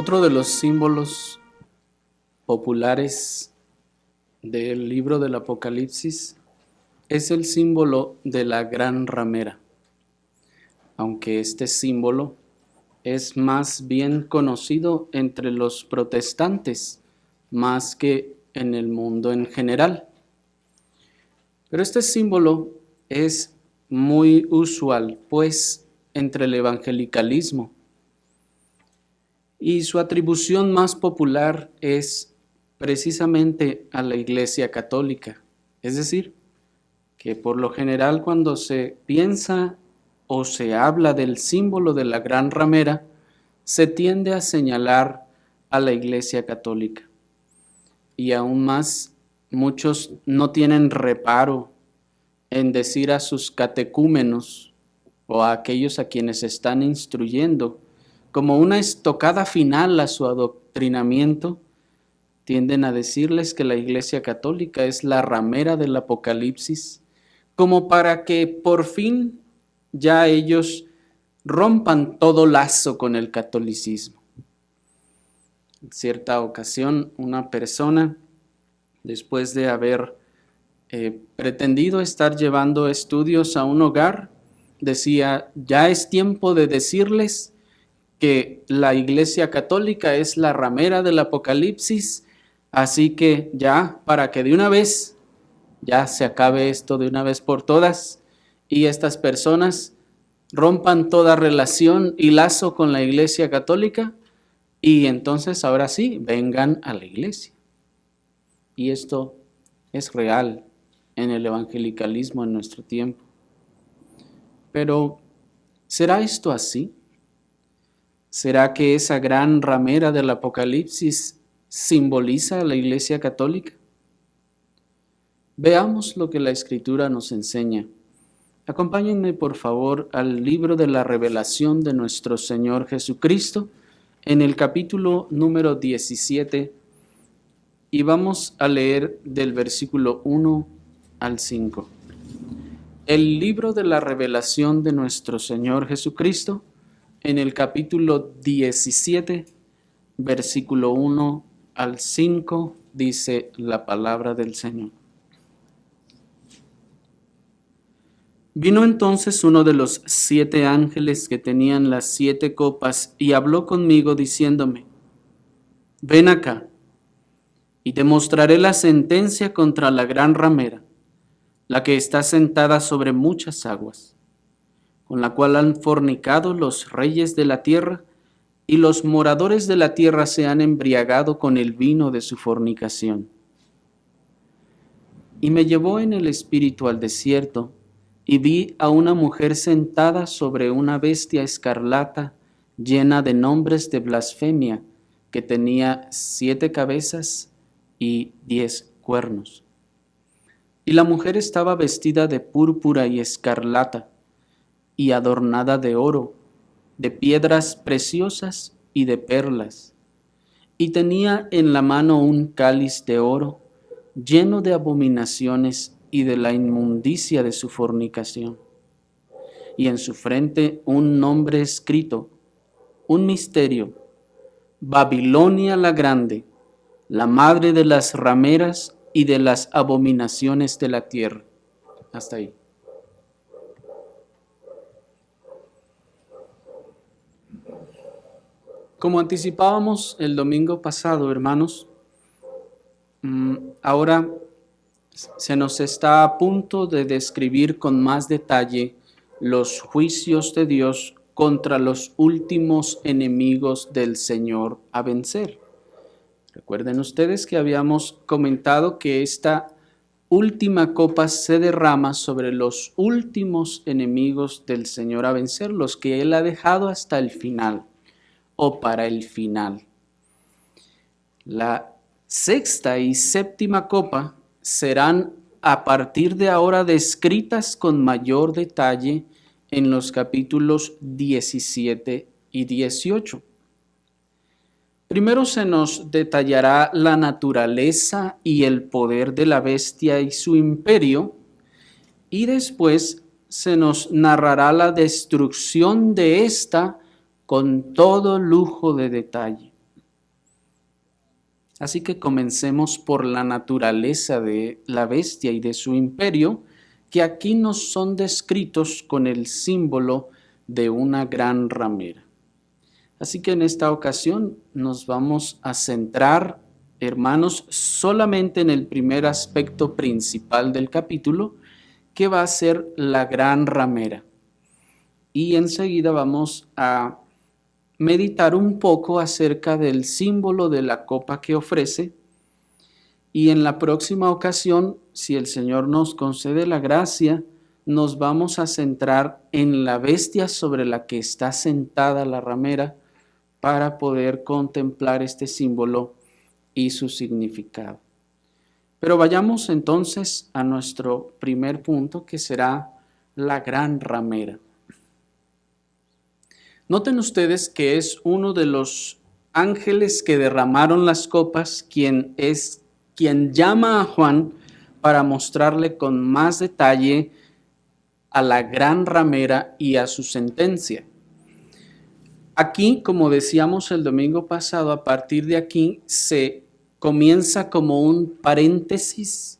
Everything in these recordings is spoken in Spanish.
Otro de los símbolos populares del libro del Apocalipsis es el símbolo de la gran ramera, aunque este símbolo es más bien conocido entre los protestantes más que en el mundo en general. Pero este símbolo es muy usual, pues, entre el evangelicalismo, y su atribución más popular es precisamente a la Iglesia Católica. Es decir, que por lo general cuando se piensa o se habla del símbolo de la gran ramera, se tiende a señalar a la Iglesia Católica. Y aún más, muchos no tienen reparo en decir a sus catecúmenos o a aquellos a quienes están instruyendo, como una estocada final a su adoctrinamiento, tienden a decirles que la Iglesia Católica es la ramera del Apocalipsis, como para que por fin ya ellos rompan todo lazo con el catolicismo. En cierta ocasión, una persona, después de haber pretendido estar llevando estudios a un hogar, decía: ya es tiempo de decirles que la Iglesia Católica es la ramera del Apocalipsis, así que ya, para que de una vez ya se acabe esto de una vez por todas y estas personas rompan toda relación y lazo con la Iglesia Católica, y entonces ahora sí, vengan a la iglesia. Y esto es real en el evangelicalismo en nuestro tiempo. Pero, ¿será esto así? ¿Será que esa gran ramera del Apocalipsis simboliza a la Iglesia Católica? Veamos lo que la Escritura nos enseña. Acompáñenme por favor al libro de la Revelación de nuestro Señor Jesucristo, en el capítulo número 17, y vamos a leer del versículo 1 al 5. El libro de la Revelación de nuestro Señor Jesucristo, en el capítulo 17, versículo 1 al 5, dice la palabra del Señor. Vino entonces uno de los 7 ángeles que tenían las 7 copas y habló conmigo diciéndome: ven acá, y te mostraré la sentencia contra la gran ramera, la que está sentada sobre muchas aguas, con la cual han fornicado los reyes de la tierra, y los moradores de la tierra se han embriagado con el vino de su fornicación. Y me llevó en el espíritu al desierto, y vi a una mujer sentada sobre una bestia escarlata, llena de nombres de blasfemia, que tenía 7 cabezas y 10 cuernos. Y la mujer estaba vestida de púrpura y escarlata, y adornada de oro, de piedras preciosas y de perlas, y tenía en la mano un cáliz de oro, lleno de abominaciones y de la inmundicia de su fornicación, y en su frente un nombre escrito, un misterio: Babilonia la Grande, la madre de las rameras y de las abominaciones de la tierra. Hasta ahí. Como anticipábamos el domingo pasado, hermanos, ahora se nos está a punto de describir con más detalle los juicios de Dios contra los últimos enemigos del Señor a vencer. Recuerden ustedes que habíamos comentado que esta última copa se derrama sobre los últimos enemigos del Señor a vencer, los que Él ha dejado hasta el final o para el final. La sexta y séptima copa serán a partir de ahora descritas con mayor detalle en los capítulos 17 y 18. Primero se nos detallará la naturaleza y el poder de la bestia y su imperio, y después se nos narrará la destrucción de esta con todo lujo de detalle. Así que comencemos por la naturaleza de la bestia y de su imperio, que aquí nos son descritos con el símbolo de una gran ramera. Así que en esta ocasión nos vamos a centrar, hermanos, solamente en el primer aspecto principal del capítulo, que va a ser la gran ramera. Y enseguida vamos a meditar un poco acerca del símbolo de la copa que ofrece. Y en la próxima ocasión, si el Señor nos concede la gracia, nos vamos a centrar en la bestia sobre la que está sentada la ramera para poder contemplar este símbolo y su significado. Pero vayamos entonces a nuestro primer punto, que será la gran ramera. Noten ustedes que es uno de los ángeles que derramaron las copas quien llama a Juan para mostrarle con más detalle a la gran ramera y a su sentencia. Aquí, como decíamos el domingo pasado, a partir de aquí se comienza como un paréntesis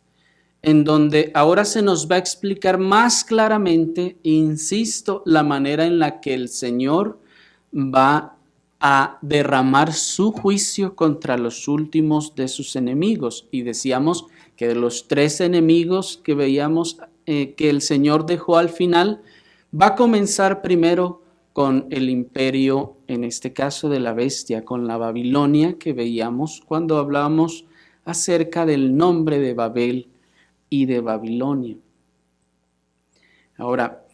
en donde ahora se nos va a explicar más claramente, insisto, la manera en la que el Señor va a derramar su juicio contra los últimos de sus enemigos. Y decíamos que de los 3 enemigos que veíamos que el Señor dejó al final, va a comenzar primero con el imperio, en este caso de la bestia, con la Babilonia, que veíamos cuando hablábamos acerca del nombre de Babel y de Babilonia. Ahora,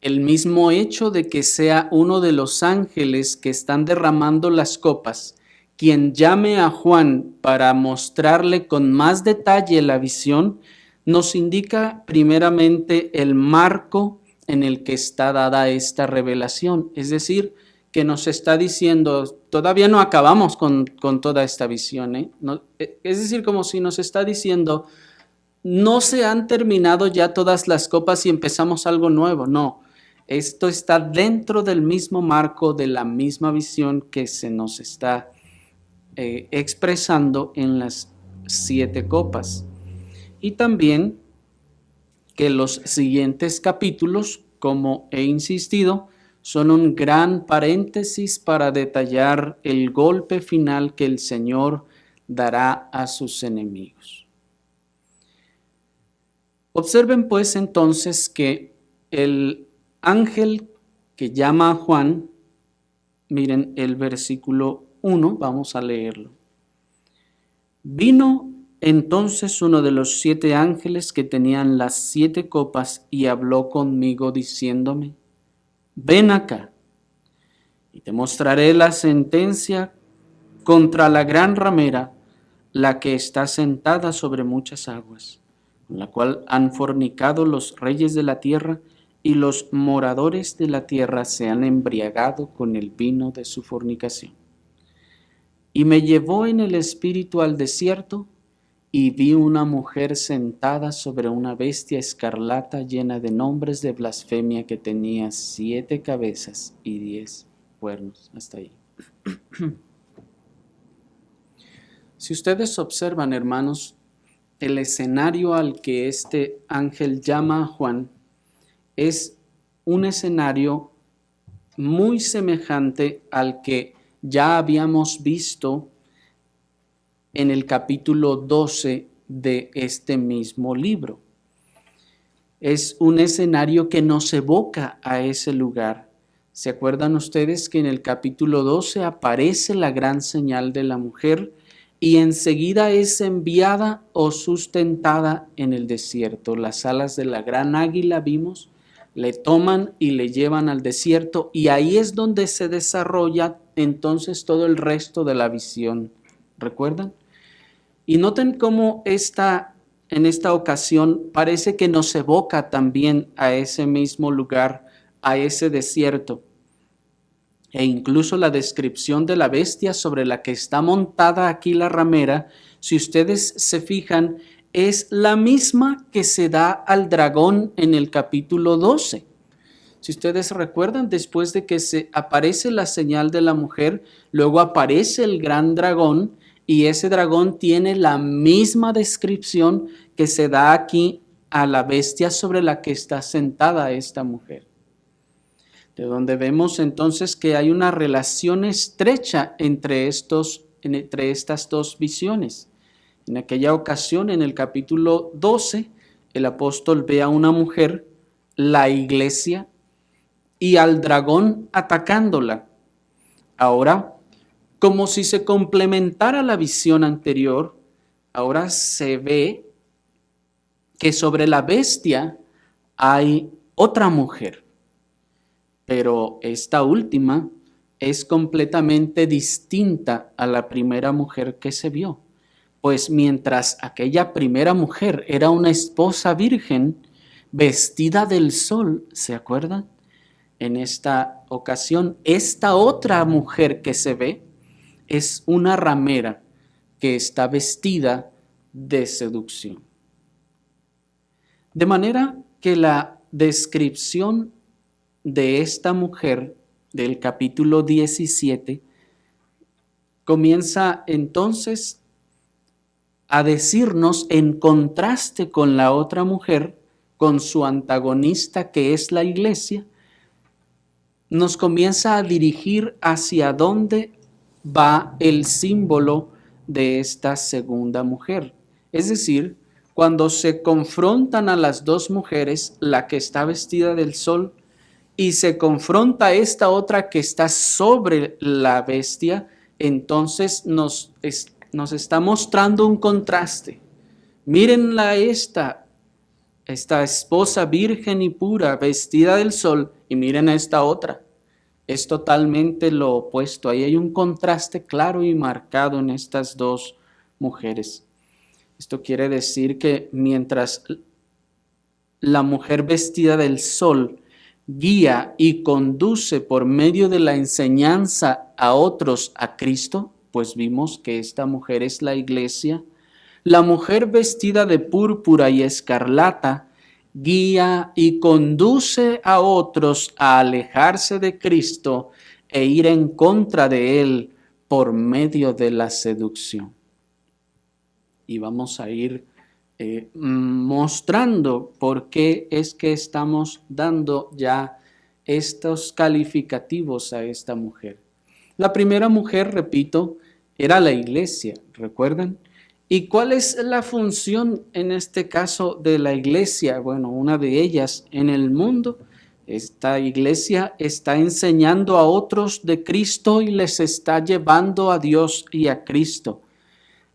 el mismo hecho de que sea uno de los ángeles que están derramando las copas quien llame a Juan para mostrarle con más detalle la visión, nos indica primeramente el marco en el que está dada esta revelación. Es decir, que nos está diciendo, todavía no acabamos con toda esta visión. No, es decir, como si nos está diciendo, no se han terminado ya todas las copas y empezamos algo nuevo. No, esto está dentro del mismo marco, de la misma visión que se nos está expresando en las 7 copas. Y también que los siguientes capítulos, como he insistido, son un gran paréntesis para detallar el golpe final que el Señor dará a sus enemigos. Observen pues entonces que el ángel que llama a Juan, miren el versículo 1, vamos a leerlo. Vino entonces uno de los 7 ángeles que tenían las 7 copas y habló conmigo diciéndome, ven acá y te mostraré la sentencia contra la gran ramera, la que está sentada sobre muchas aguas, con la cual han fornicado los reyes de la tierra, y los moradores de la tierra se han embriagado con el vino de su fornicación. Y me llevó en el espíritu al desierto, y vi una mujer sentada sobre una bestia escarlata llena de nombres de blasfemia, que tenía 7 cabezas y 10 cuernos. Hasta ahí. Si ustedes observan, hermanos, el escenario al que este ángel llama a Juan es un escenario muy semejante al que ya habíamos visto en el capítulo 12 de este mismo libro. Es un escenario que nos evoca a ese lugar. ¿Se acuerdan ustedes que en el capítulo 12 aparece la gran señal de la mujer y enseguida es enviada o sustentada en el desierto? Las alas de la gran águila, vimos, le toman y le llevan al desierto, y ahí es donde se desarrolla entonces todo el resto de la visión. ¿Recuerdan? Y noten cómo en esta ocasión parece que nos evoca también a ese mismo lugar, a ese desierto. E incluso la descripción de la bestia sobre la que está montada aquí la ramera, si ustedes se fijan, es la misma que se da al dragón en el capítulo 12. Si ustedes recuerdan, después de que se aparece la señal de la mujer, luego aparece el gran dragón y ese dragón tiene la misma descripción que se da aquí a la bestia sobre la que está sentada esta mujer. De donde vemos entonces que hay una relación estrecha entre estas dos visiones. En aquella ocasión, en el capítulo 12, el apóstol ve a una mujer, la iglesia, y al dragón atacándola. Ahora, como si se complementara la visión anterior, ahora se ve que sobre la bestia hay otra mujer, pero esta última es completamente distinta a la primera mujer que se vio. Pues mientras aquella primera mujer era una esposa virgen vestida del sol, ¿se acuerdan? En esta ocasión, esta otra mujer que se ve es una ramera que está vestida de seducción. De manera que la descripción de esta mujer del capítulo 17 comienza entonces a decirnos, en contraste con la otra mujer, con su antagonista que es la iglesia, nos comienza a dirigir hacia dónde va el símbolo de esta segunda mujer. Es decir, cuando se confrontan a las dos mujeres, la que está vestida del sol y se confronta a esta otra que está sobre la bestia, entonces nos está mostrando un contraste. Mírenla esta esposa virgen y pura, vestida del sol, y miren a esta otra. Es totalmente lo opuesto. Ahí hay un contraste claro y marcado en estas dos mujeres. Esto quiere decir que mientras la mujer vestida del sol guía y conduce por medio de la enseñanza a otros a Cristo, pues vimos que esta mujer es la iglesia. La mujer vestida de púrpura y escarlata guía y conduce a otros a alejarse de Cristo e ir en contra de Él por medio de la seducción. Y vamos a ir mostrando por qué es que estamos dando ya estos calificativos a esta mujer. La primera mujer, repito, era la iglesia, ¿recuerdan? ¿Y cuál es la función en este caso de la iglesia? Bueno, una de ellas en el mundo. Esta iglesia está enseñando a otros de Cristo y les está llevando a Dios y a Cristo.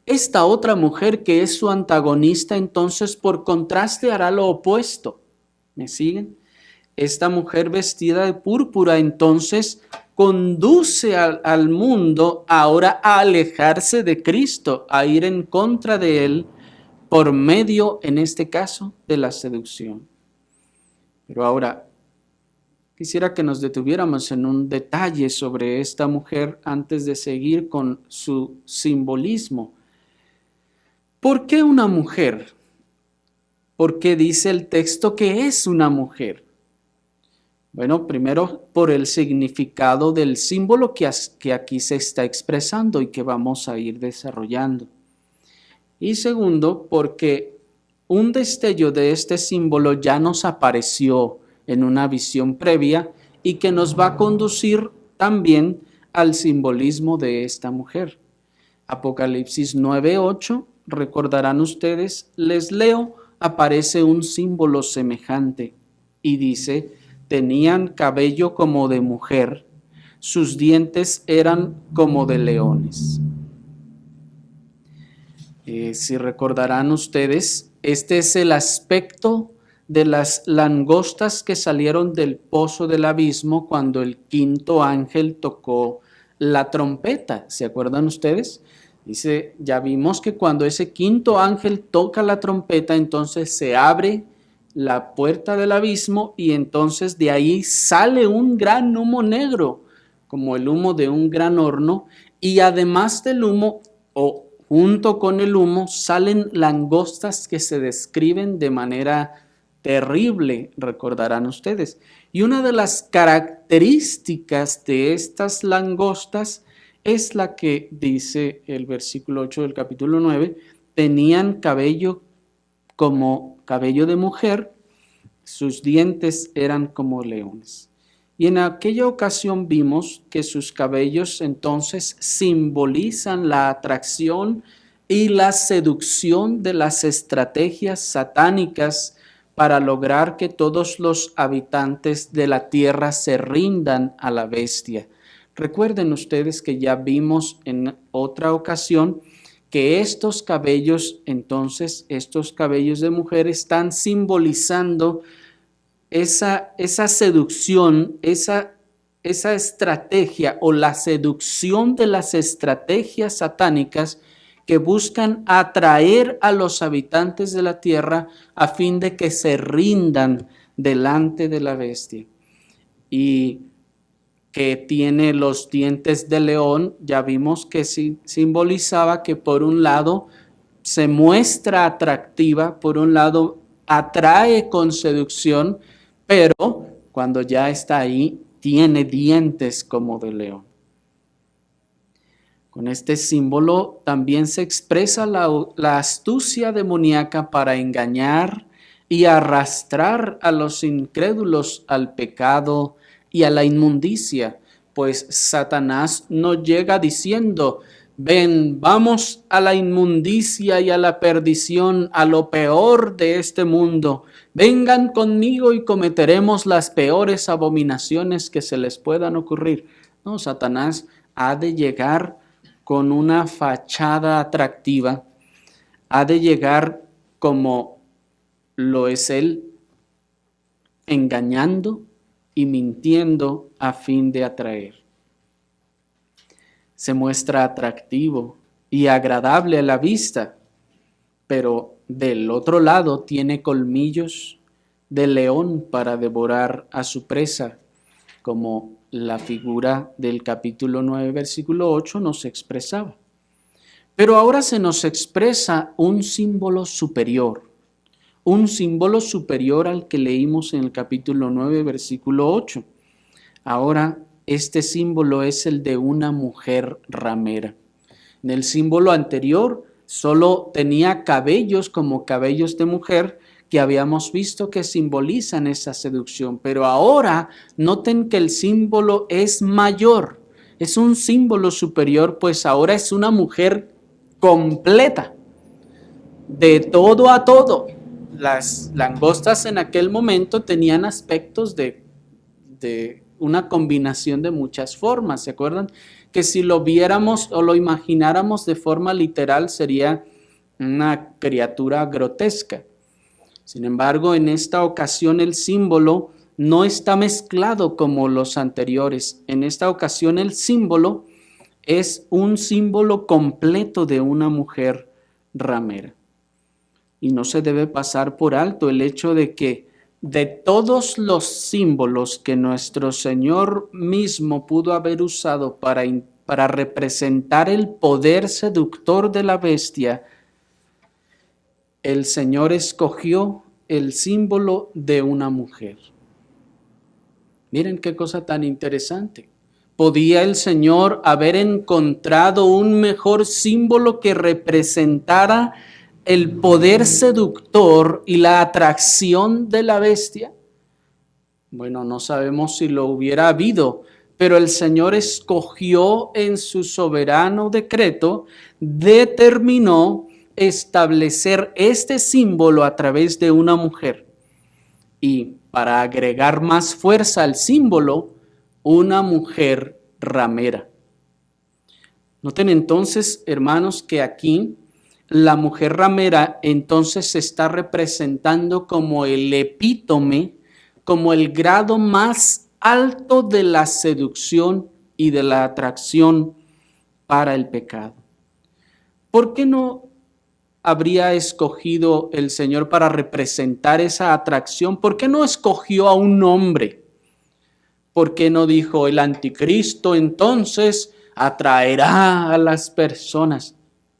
Esta otra mujer que es su antagonista, entonces por contraste hará lo opuesto. ¿Me siguen? Esta mujer vestida de púrpura entonces conduce al mundo ahora a alejarse de Cristo, a ir en contra de Él por medio, en este caso, de la seducción. Pero ahora, quisiera que nos detuviéramos en un detalle sobre esta mujer antes de seguir con su simbolismo. ¿Por qué una mujer? ¿Por qué dice el texto que es una mujer? Bueno, primero por el significado del símbolo que aquí se está expresando y que vamos a ir desarrollando. Y segundo, porque un destello de este símbolo ya nos apareció en una visión previa y que nos va a conducir también al simbolismo de esta mujer. Apocalipsis 9:8, recordarán ustedes, les leo, aparece un símbolo semejante y dice: tenían cabello como de mujer, sus dientes eran como de leones. Si recordarán ustedes, este es el aspecto de las langostas que salieron del pozo del abismo cuando el quinto ángel tocó la trompeta. ¿Se acuerdan ustedes? Dice, ya vimos que cuando ese quinto ángel toca la trompeta, entonces se abre la puerta del abismo y entonces de ahí sale un gran humo negro, como el humo de un gran horno, y además del humo, junto con el humo, salen langostas que se describen de manera terrible, recordarán ustedes. Y una de las características de estas langostas es la que dice el versículo 8 del capítulo 9, tenían cabello como cabello de mujer, sus dientes eran como leones. Y en aquella ocasión vimos que sus cabellos entonces simbolizan la atracción y la seducción de las estrategias satánicas para lograr que todos los habitantes de la tierra se rindan a la bestia. Recuerden ustedes que ya vimos en otra ocasión que estos cabellos, entonces, estos cabellos de mujer están simbolizando esa seducción, esa estrategia o la seducción de las estrategias satánicas que buscan atraer a los habitantes de la tierra a fin de que se rindan delante de la bestia. Y que tiene los dientes de león, ya vimos que simbolizaba que por un lado se muestra atractiva, por un lado atrae con seducción, pero cuando ya está ahí, tiene dientes como de león. Con este símbolo también se expresa la astucia demoníaca para engañar y arrastrar a los incrédulos al pecado y a la inmundicia, pues Satanás no llega diciendo: ven, vamos a la inmundicia y a la perdición, a lo peor de este mundo. Vengan conmigo y cometeremos las peores abominaciones que se les puedan ocurrir. No, Satanás ha de llegar con una fachada atractiva, ha de llegar como lo es él, engañando y mintiendo a fin de atraer. Se muestra atractivo y agradable a la vista, pero del otro lado tiene colmillos de león para devorar a su presa, como la figura del capítulo 9, versículo 8 nos expresaba. Pero ahora se nos expresa un símbolo superior al que leímos en el capítulo 9, versículo 8. Ahora este símbolo es el de una mujer ramera. En el símbolo anterior solo tenía cabellos como cabellos de mujer, que habíamos visto que simbolizan esa seducción, pero ahora noten que el símbolo es mayor, es un símbolo superior, pues ahora es una mujer completa, de todo a todo. Las langostas en aquel momento tenían aspectos de una combinación de muchas formas, ¿se acuerdan? Que si lo viéramos o lo imagináramos de forma literal sería una criatura grotesca. Sin embargo, en esta ocasión el símbolo no está mezclado como los anteriores. En esta ocasión el símbolo es un símbolo completo de una mujer ramera. Y no se debe pasar por alto el hecho de que de todos los símbolos que nuestro Señor mismo pudo haber usado para representar el poder seductor de la bestia, el Señor escogió el símbolo de una mujer. Miren qué cosa tan interesante. ¿Podía el Señor haber encontrado un mejor símbolo que representara el poder seductor y la atracción de la bestia? Bueno, no sabemos si lo hubiera habido, pero el Señor escogió en su soberano decreto, determinó establecer este símbolo a través de una mujer. Y para agregar más fuerza al símbolo, una mujer ramera. Noten entonces, hermanos, que aquí la mujer ramera entonces se está representando como el epítome, como el grado más alto de la seducción y de la atracción para el pecado. ¿Por qué no habría escogido el Señor para representar esa atracción? ¿Por qué no escogió a un hombre? ¿Por qué no dijo el anticristo entonces atraerá a las personas,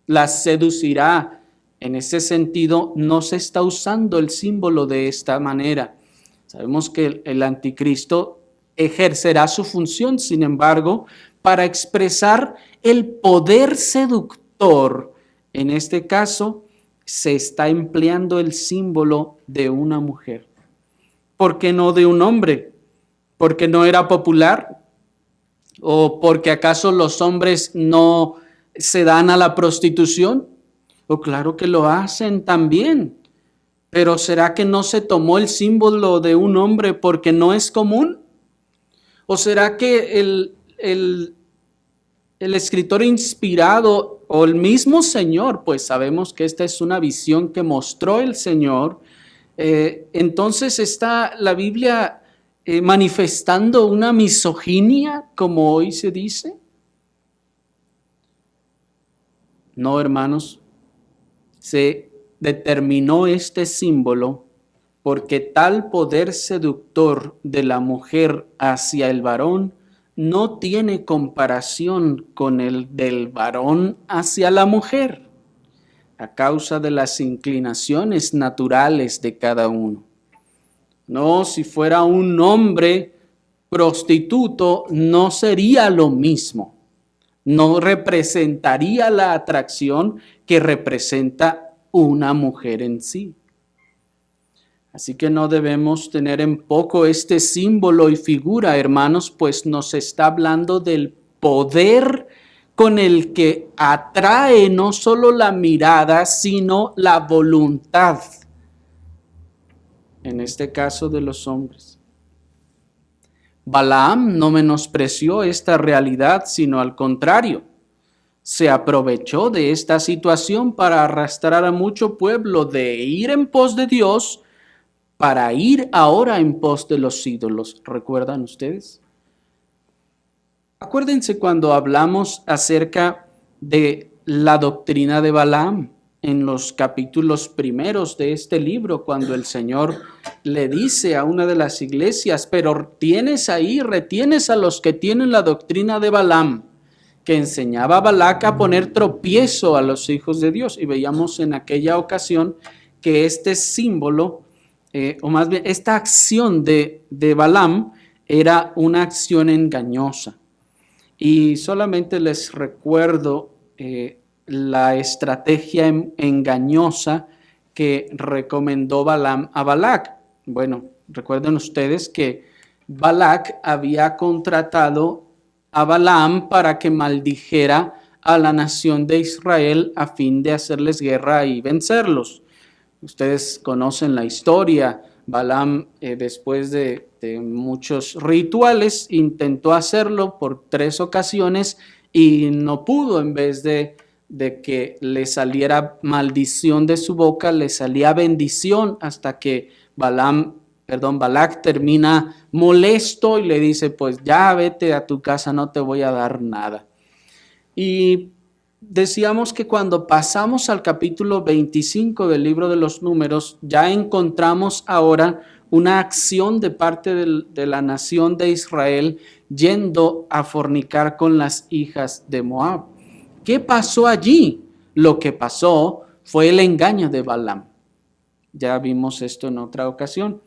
las seducirá? En ese sentido no se está usando el símbolo de esta manera. Sabemos que el anticristo ejercerá su función, sin embargo, para expresar el poder seductor. En este caso, se está empleando el símbolo de una mujer. ¿Por qué no de un hombre? ¿Porque no era popular? ¿O porque acaso los hombres no se dan a la prostitución? O claro que lo hacen también. Pero ¿será que no se tomó el símbolo de un hombre porque no es común? ¿O será que el escritor inspirado o el mismo Señor, pues sabemos que esta es una visión que mostró el Señor, entonces está la Biblia manifestando una misoginia, como hoy se dice? No, hermanos, se determinó este símbolo porque tal poder seductor de la mujer hacia el varón no tiene comparación con el del varón hacia la mujer, a causa de las inclinaciones naturales de cada uno. No, si fuera un hombre prostituto, no sería lo mismo. No representaría la atracción que representa una mujer en sí. Así que no debemos tener en poco este símbolo y figura, hermanos, pues nos está hablando del poder con el que atrae no solo la mirada, sino la voluntad, en este caso de los hombres. Balaam no menospreció esta realidad, sino al contrario, se aprovechó de esta situación para arrastrar a mucho pueblo de ir en pos de Dios para ir ahora en pos de los ídolos. ¿Recuerdan ustedes? Acuérdense cuando hablamos acerca de la doctrina de Balaam en los capítulos primeros de este libro, cuando el Señor le dice a una de las iglesias, pero retienes a los que tienen la doctrina de Balaam, que enseñaba a Balac a poner tropiezo a los hijos de Dios. Y veíamos en aquella ocasión que este símbolo, o más bien esta acción de Balaam, era una acción engañosa. Y solamente les recuerdo la estrategia engañosa que recomendó Balaam a Balac. Bueno, recuerden ustedes que Balac había contratado a Balaam para que maldijera a la nación de Israel a fin de hacerles guerra y vencerlos. Ustedes conocen la historia. Balaam, después de muchos rituales, intentó hacerlo por 3 ocasiones y no pudo. En vez de que le saliera maldición de su boca, le salía bendición, hasta que Balac termina molesto y le dice, pues ya vete a tu casa, no te voy a dar nada. Y decíamos que cuando pasamos al capítulo 25 del libro de los Números, ya encontramos ahora una acción de parte de la nación de Israel yendo a fornicar con las hijas de Moab. ¿Qué pasó allí? Lo que pasó fue el engaño de Balaam. Ya vimos esto en otra ocasión.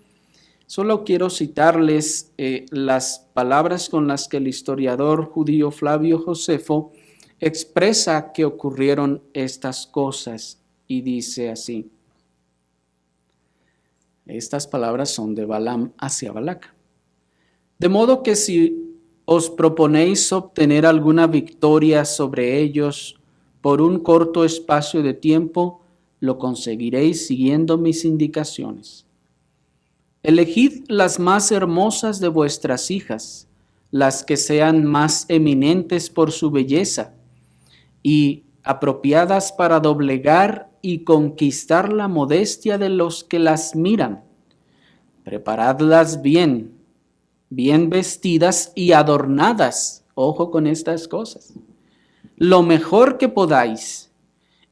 Solo quiero citarles las palabras con las que el historiador judío Flavio Josefo expresa que ocurrieron estas cosas y dice así. Estas palabras son de Balaam hacia Balac. De modo que si os proponéis obtener alguna victoria sobre ellos por un corto espacio de tiempo, lo conseguiréis siguiendo mis indicaciones. Elegid las más hermosas de vuestras hijas, las que sean más eminentes por su belleza y apropiadas para doblegar y conquistar la modestia de los que las miran. Preparadlas bien vestidas y adornadas. Ojo con estas cosas. Lo mejor que podáis,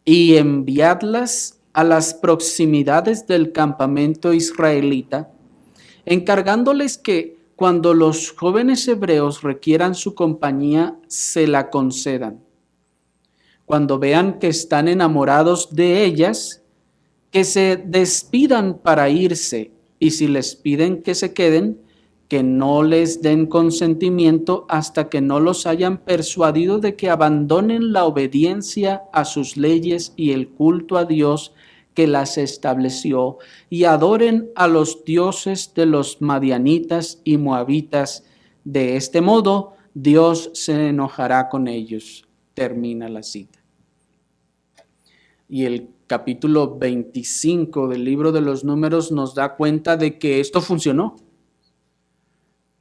y enviadlas a las proximidades del campamento israelita, encargándoles que cuando los jóvenes hebreos requieran su compañía, se la concedan. Cuando vean que están enamorados de ellas, que se despidan para irse, y si les piden que se queden, que no les den consentimiento hasta que no los hayan persuadido de que abandonen la obediencia a sus leyes y el culto a Dios que las estableció y adoren a los dioses de los madianitas y moabitas. De este modo, Dios se enojará con ellos. Termina la cita. Y el capítulo 25 del libro de los Números nos da cuenta de que esto funcionó.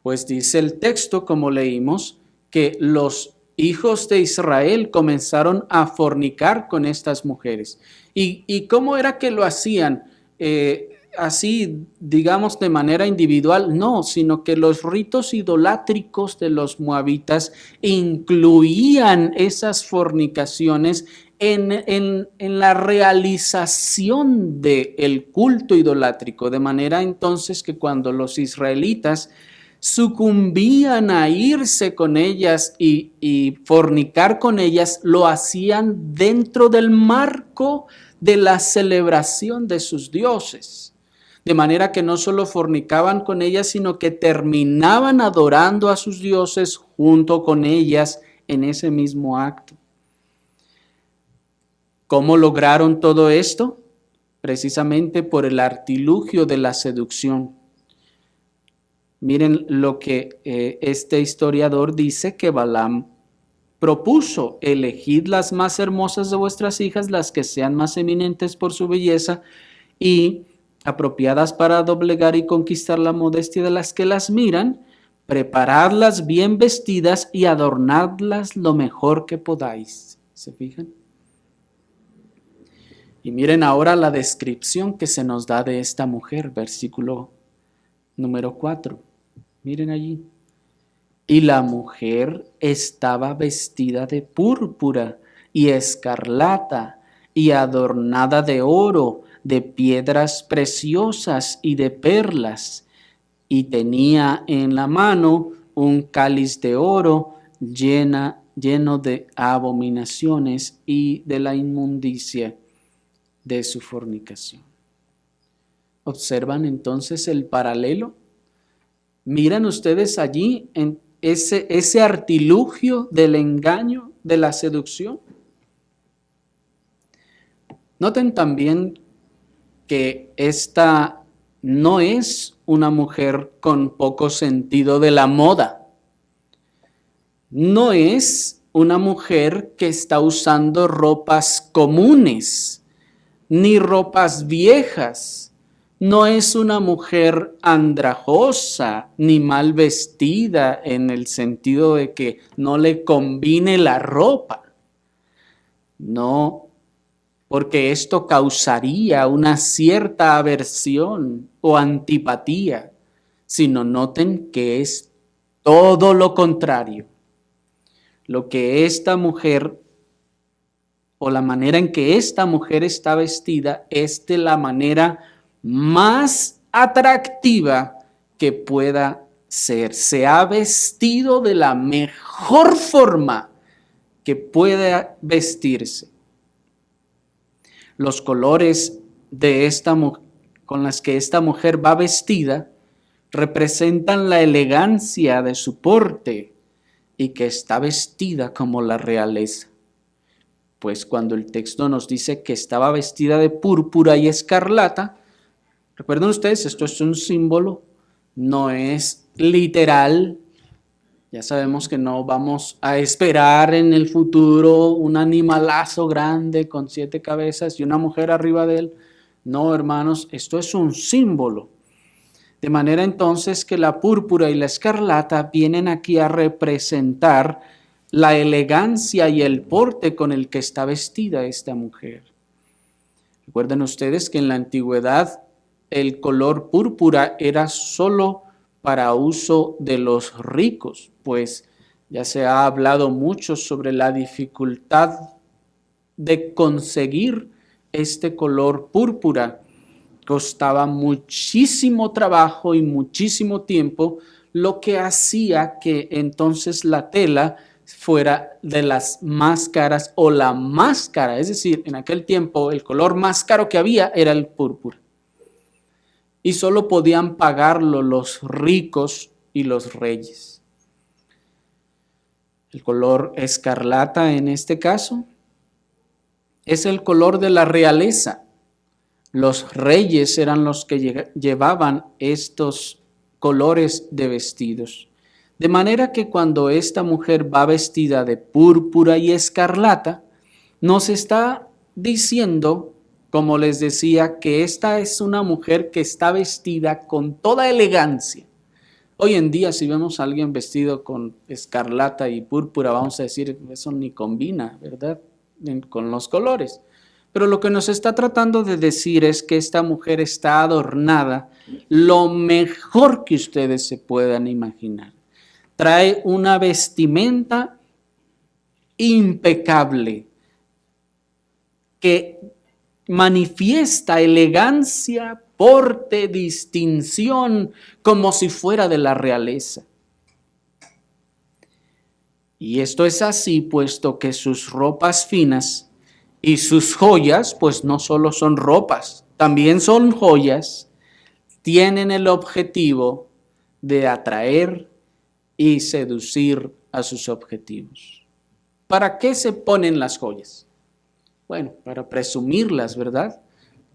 Pues dice el texto, como leímos, que los hijos de Israel comenzaron a fornicar con estas mujeres. ¿Y cómo era que lo hacían? Así, digamos, de manera individual, no, sino que los ritos idolátricos de los moabitas incluían esas fornicaciones en la realización del culto idolátrico, de manera entonces que cuando los israelitas sucumbían a irse con ellas y fornicar con ellas, lo hacían dentro del marco de la celebración de sus dioses. De manera que no solo fornicaban con ellas, sino que terminaban adorando a sus dioses junto con ellas en ese mismo acto. ¿Cómo lograron todo esto? Precisamente por el artilugio de la seducción. Miren lo que este historiador dice que Balaam propuso: elegid las más hermosas de vuestras hijas, las que sean más eminentes por su belleza y apropiadas para doblegar y conquistar la modestia de las que las miran, preparadlas bien vestidas y adornadlas lo mejor que podáis. ¿Se fijan? Y miren ahora la descripción que se nos da de esta mujer, versículo número 4. Miren allí. Y la mujer estaba vestida de púrpura y escarlata y adornada de oro, de piedras preciosas y de perlas, y tenía en la mano un cáliz de oro lleno de abominaciones y de la inmundicia de su fornicación. ¿Observan entonces el paralelo? Miran ustedes allí en ese artilugio del engaño, de la seducción. Noten también que esta no es una mujer con poco sentido de la moda. No es una mujer que está usando ropas comunes, ni ropas viejas. No es una mujer andrajosa ni mal vestida en el sentido de que no le combine la ropa. No, porque esto causaría una cierta aversión o antipatía, sino noten que es todo lo contrario. Lo que esta mujer o la manera en que esta mujer está vestida es de la manera más atractiva que pueda ser. Se ha vestido de la mejor forma que pueda vestirse. Los colores de con las que esta mujer va vestida representan la elegancia de su porte y que está vestida como la realeza. Pues cuando el texto nos dice que estaba vestida de púrpura y escarlata, recuerden ustedes, esto es un símbolo, no es literal. Ya sabemos que no vamos a esperar en el futuro un animalazo grande con 7 cabezas y una mujer arriba de él. No, hermanos, esto es un símbolo. De manera entonces que la púrpura y la escarlata vienen aquí a representar la elegancia y el porte con el que está vestida esta mujer. Recuerden ustedes que en la antigüedad el color púrpura era solo para uso de los ricos, pues ya se ha hablado mucho sobre la dificultad de conseguir este color púrpura. Costaba muchísimo trabajo y muchísimo tiempo, lo que hacía que entonces la tela fuera de las más caras o la más cara. Es decir, en aquel tiempo el color más caro que había era el púrpura. Y solo podían pagarlo los ricos y los reyes. El color escarlata en este caso es el color de la realeza. Los reyes eran los que llevaban estos colores de vestidos. De manera que cuando esta mujer va vestida de púrpura y escarlata, nos está diciendo, como les decía, que esta es una mujer que está vestida con toda elegancia. Hoy en día, si vemos a alguien vestido con escarlata y púrpura, vamos a decir, eso ni combina, ¿verdad?, con los colores. Pero lo que nos está tratando de decir es que esta mujer está adornada lo mejor que ustedes se puedan imaginar. Trae una vestimenta impecable que manifiesta elegancia, porte, distinción, como si fuera de la realeza. Y esto es así, puesto que sus ropas finas y sus joyas, pues no solo son ropas, también son joyas, tienen el objetivo de atraer y seducir a sus objetivos. ¿Para qué se ponen las joyas? Bueno, para presumirlas, ¿verdad?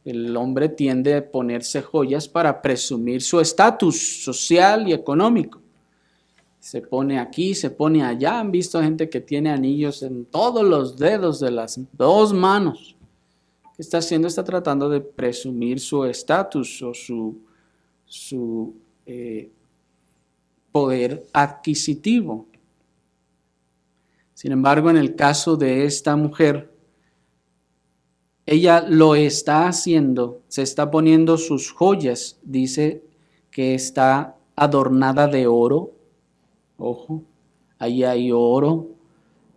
El hombre tiende a ponerse joyas para presumir su estatus social y económico. Se pone aquí, se pone allá. Han visto gente que tiene anillos en todos los dedos de las dos manos. ¿Qué está haciendo? Está tratando de presumir su estatus o su poder adquisitivo. Sin embargo, en el caso de esta mujer, ella lo está haciendo, se está poniendo sus joyas, dice que está adornada de oro. Ojo, ahí hay oro,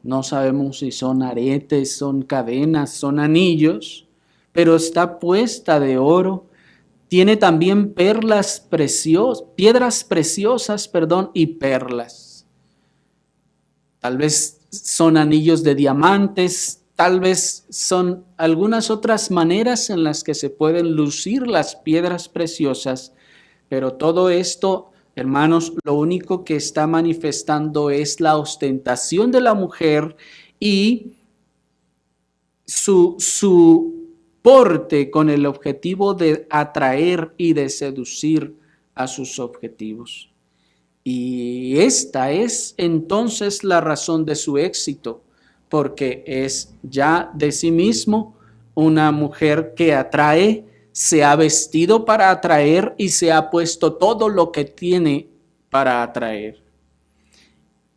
no sabemos si son aretes, son cadenas, son anillos, pero está puesta de oro. Tiene también piedras preciosas, y perlas. Tal vez son anillos de diamantes, tal vez son algunas otras maneras en las que se pueden lucir las piedras preciosas, pero todo esto, hermanos, lo único que está manifestando es la ostentación de la mujer y su porte con el objetivo de atraer y de seducir a sus objetivos. Y esta es entonces la razón de su éxito, porque es ya de sí mismo una mujer que atrae, se ha vestido para atraer y se ha puesto todo lo que tiene para atraer.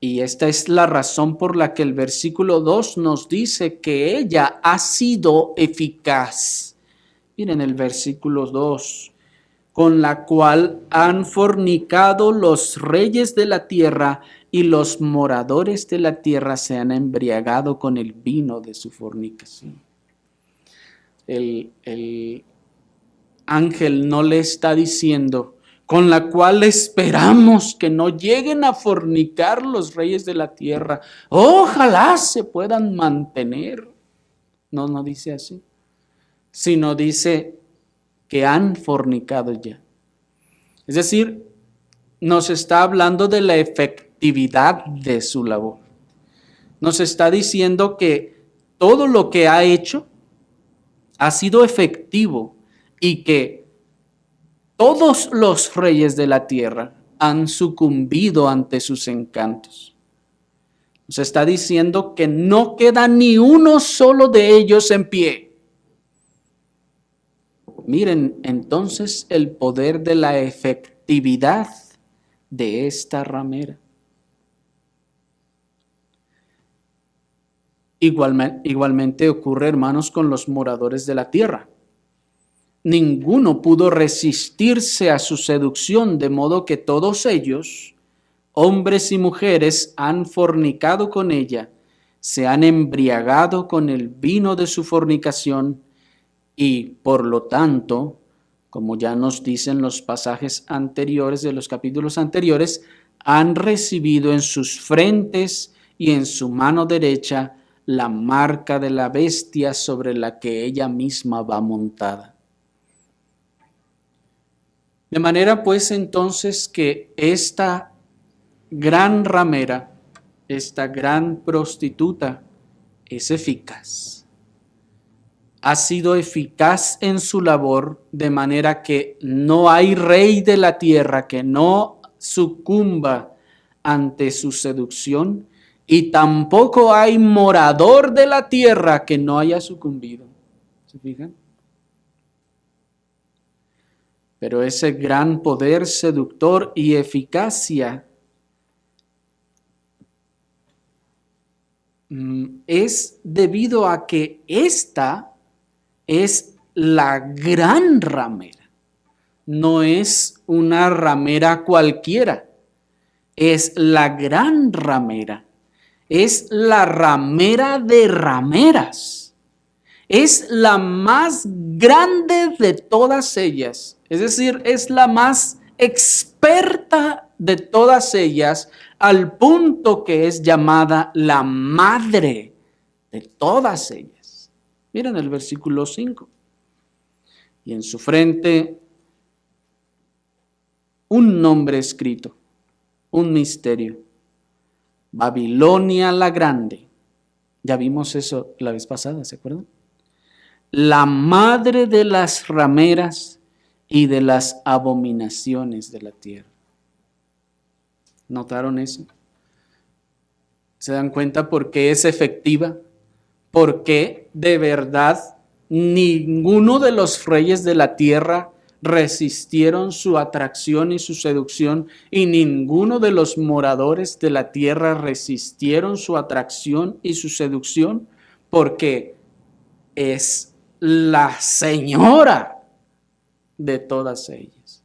Y esta es la razón por la que el versículo 2 nos dice que ella ha sido eficaz. Miren el versículo 2. Con la cual han fornicado los reyes de la tierra y los moradores de la tierra se han embriagado con el vino de su fornicación. El ángel no le está diciendo, con la cual esperamos que no lleguen a fornicar los reyes de la tierra. Ojalá se puedan mantener. No dice así, sino dice que han fornicado ya. Es decir, nos está hablando de la efectividad de su labor. Nos está diciendo que todo lo que ha hecho ha sido efectivo y que todos los reyes de la tierra han sucumbido ante sus encantos. Nos está diciendo que no queda ni uno solo de ellos en pie. Miren entonces el poder de la efectividad de esta ramera. Igualmente ocurre, hermanos, con los moradores de la tierra. Ninguno pudo resistirse a su seducción, de modo que todos ellos, hombres y mujeres, han fornicado con ella, se han embriagado con el vino de su fornicación y, por lo tanto, como ya nos dicen los pasajes anteriores de los capítulos anteriores, han recibido en sus frentes y en su mano derecha la marca de la bestia sobre la que ella misma va montada. De manera pues entonces que esta gran ramera, esta gran prostituta, es eficaz. Ha sido eficaz en su labor, de manera que no hay rey de la tierra que no sucumba ante su seducción, y tampoco hay morador de la tierra que no haya sucumbido. ¿Se fijan? Pero ese gran poder seductor y eficacia es debido a que esta es la gran ramera. No es una ramera cualquiera, es la gran ramera. Es la ramera de rameras. Es la más grande de todas ellas. Es decir, es la más experta de todas ellas, al punto que es llamada la madre de todas ellas. Miren el versículo 5. Y en su frente un nombre escrito, un misterio. Babilonia la Grande. Ya vimos eso la vez pasada, ¿se acuerdan? La madre de las rameras y de las abominaciones de la tierra. ¿Notaron eso? ¿Se dan cuenta por qué es efectiva? Porque de verdad ninguno de los reyes de la tierra resistieron su atracción y su seducción, y ninguno de los moradores de la tierra resistieron su atracción y su seducción, porque es la señora de todas ellas.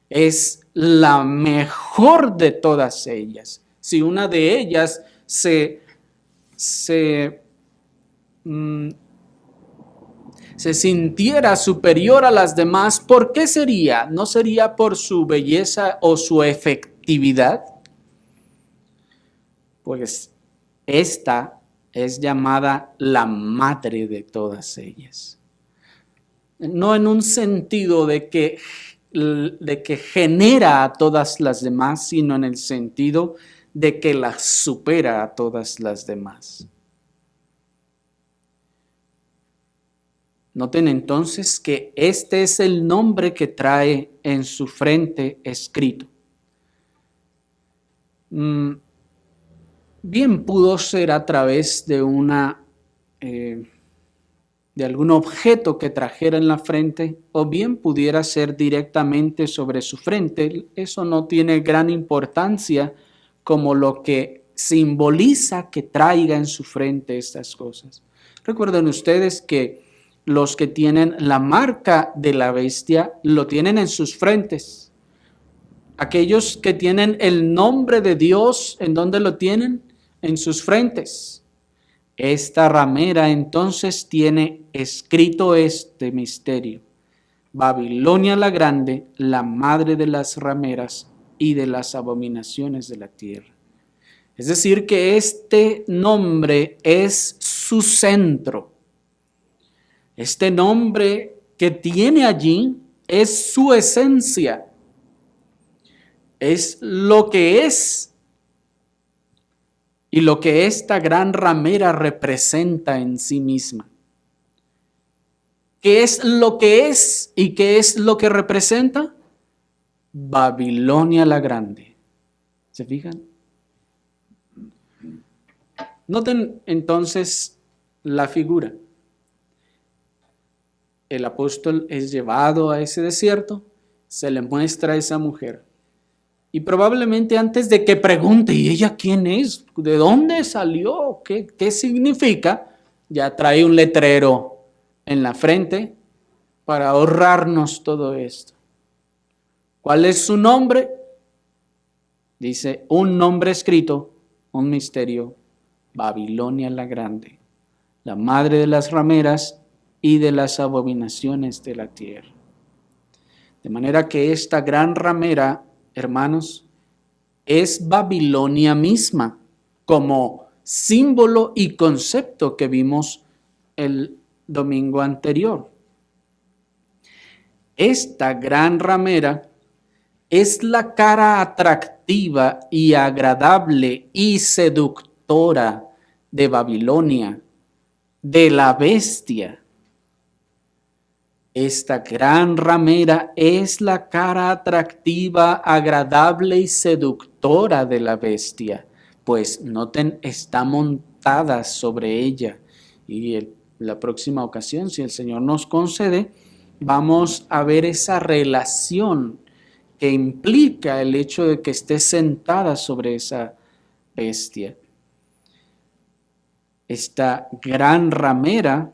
Es la mejor de todas ellas. Si una de ellas se sintiera superior a las demás, ¿por qué sería? ¿No sería por su belleza o su efectividad? Pues esta es llamada la madre de todas ellas. No en un sentido de que genera a todas las demás, sino en el sentido de que las supera a todas las demás. Noten entonces que este es el nombre que trae en su frente escrito. Bien pudo ser a través de de algún objeto que trajera en la frente, o bien pudiera ser directamente sobre su frente. Eso no tiene gran importancia como lo que simboliza que traiga en su frente estas cosas. Recuerden ustedes que los que tienen la marca de la bestia lo tienen en sus frentes. Aquellos que tienen el nombre de Dios, ¿en dónde lo tienen? En sus frentes. Esta ramera entonces tiene escrito este misterio: Babilonia la Grande, la madre de las rameras y de las abominaciones de la tierra. Es decir, que este nombre es su centro. Este nombre que tiene allí es su esencia. Es lo que es y lo que esta gran ramera representa en sí misma. ¿Qué es lo que es y qué es lo que representa? Babilonia la Grande. ¿Se fijan? Noten entonces la figura. El apóstol es llevado a ese desierto, se le muestra a esa mujer. Y probablemente antes de que pregunte, ¿y ella quién es? ¿De dónde salió? ¿Qué significa? Ya trae un letrero en la frente para ahorrarnos todo esto. ¿Cuál es su nombre? Dice, un nombre escrito, un misterio: Babilonia la Grande, la madre de las rameras y de las abominaciones de la tierra. De manera que esta gran ramera, hermanos, es Babilonia misma, como símbolo y concepto que vimos el domingo anterior. Esta gran ramera es la cara atractiva y agradable y seductora de Babilonia, de la bestia. Esta gran ramera es la cara atractiva, agradable y seductora de la bestia, pues noten, está montada sobre ella. Y la próxima ocasión, si el Señor nos concede, vamos a ver esa relación que implica el hecho de que esté sentada sobre esa bestia. Esta gran ramera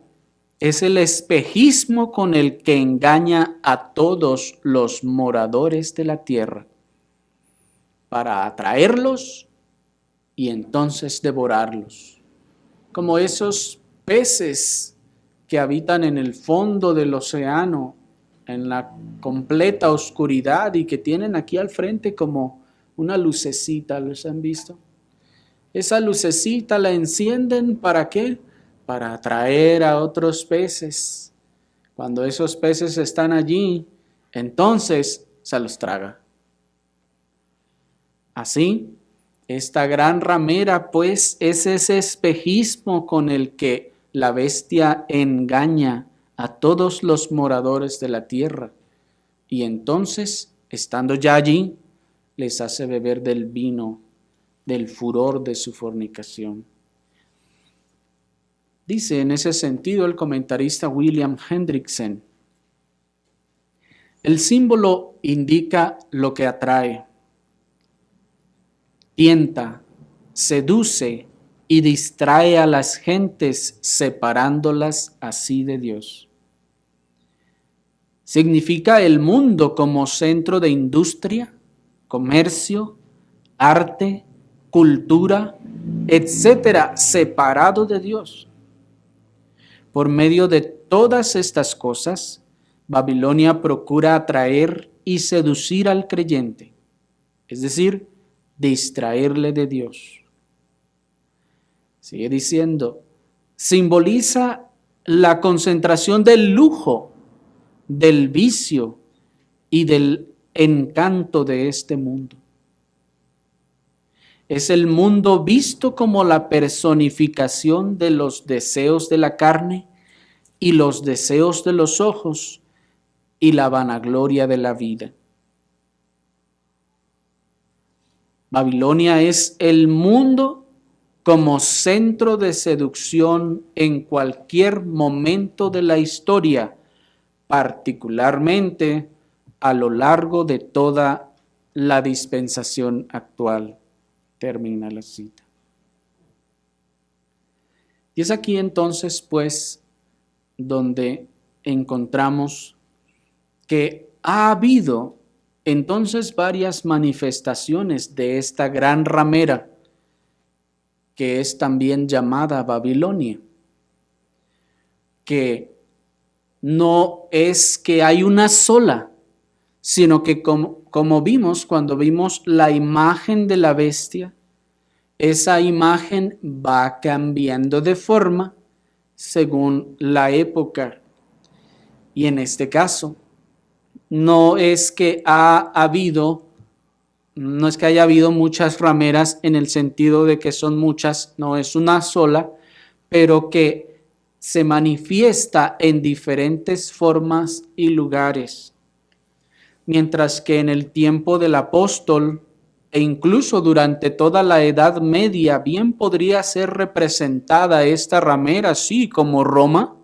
es el espejismo con el que engaña a todos los moradores de la tierra para atraerlos y entonces devorarlos. Como esos peces que habitan en el fondo del océano, en la completa oscuridad y que tienen aquí al frente como una lucecita, ¿los han visto? Esa lucecita la encienden, ¿para qué? Para atraer a otros peces. Cuando esos peces están allí, entonces se los traga. Así, esta gran ramera, pues, es ese espejismo con el que la bestia engaña a todos los moradores de la tierra. Y entonces, estando ya allí, les hace beber del vino, del furor de su fornicación. Dice en ese sentido el comentarista William Hendrickson: el símbolo indica lo que atrae, tienta, seduce y distrae a las gentes, separándolas así de Dios. Significa el mundo como centro de industria, comercio, arte, cultura, etcétera, separado de Dios. Por medio de todas estas cosas, Babilonia procura atraer y seducir al creyente, es decir, distraerle de Dios. Sigue diciendo, simboliza la concentración del lujo, del vicio y del encanto de este mundo. Es el mundo visto como la personificación de los deseos de la carne y los deseos de los ojos y la vanagloria de la vida. Babilonia es el mundo como centro de seducción en cualquier momento de la historia, particularmente a lo largo de toda la dispensación actual. Termina la cita. Y es aquí entonces, pues, donde encontramos que ha habido entonces varias manifestaciones de esta gran ramera, que es también llamada Babilonia, que no es que hay una sola, sino que como vimos cuando vimos la imagen de la bestia, esa imagen va cambiando de forma según la época. Y en este caso, no es que haya habido muchas rameras en el sentido de que son muchas, no es una sola, pero que se manifiesta en diferentes formas y lugares. Mientras que en el tiempo del apóstol e incluso durante toda la Edad Media bien podría ser representada esta ramera así como Roma,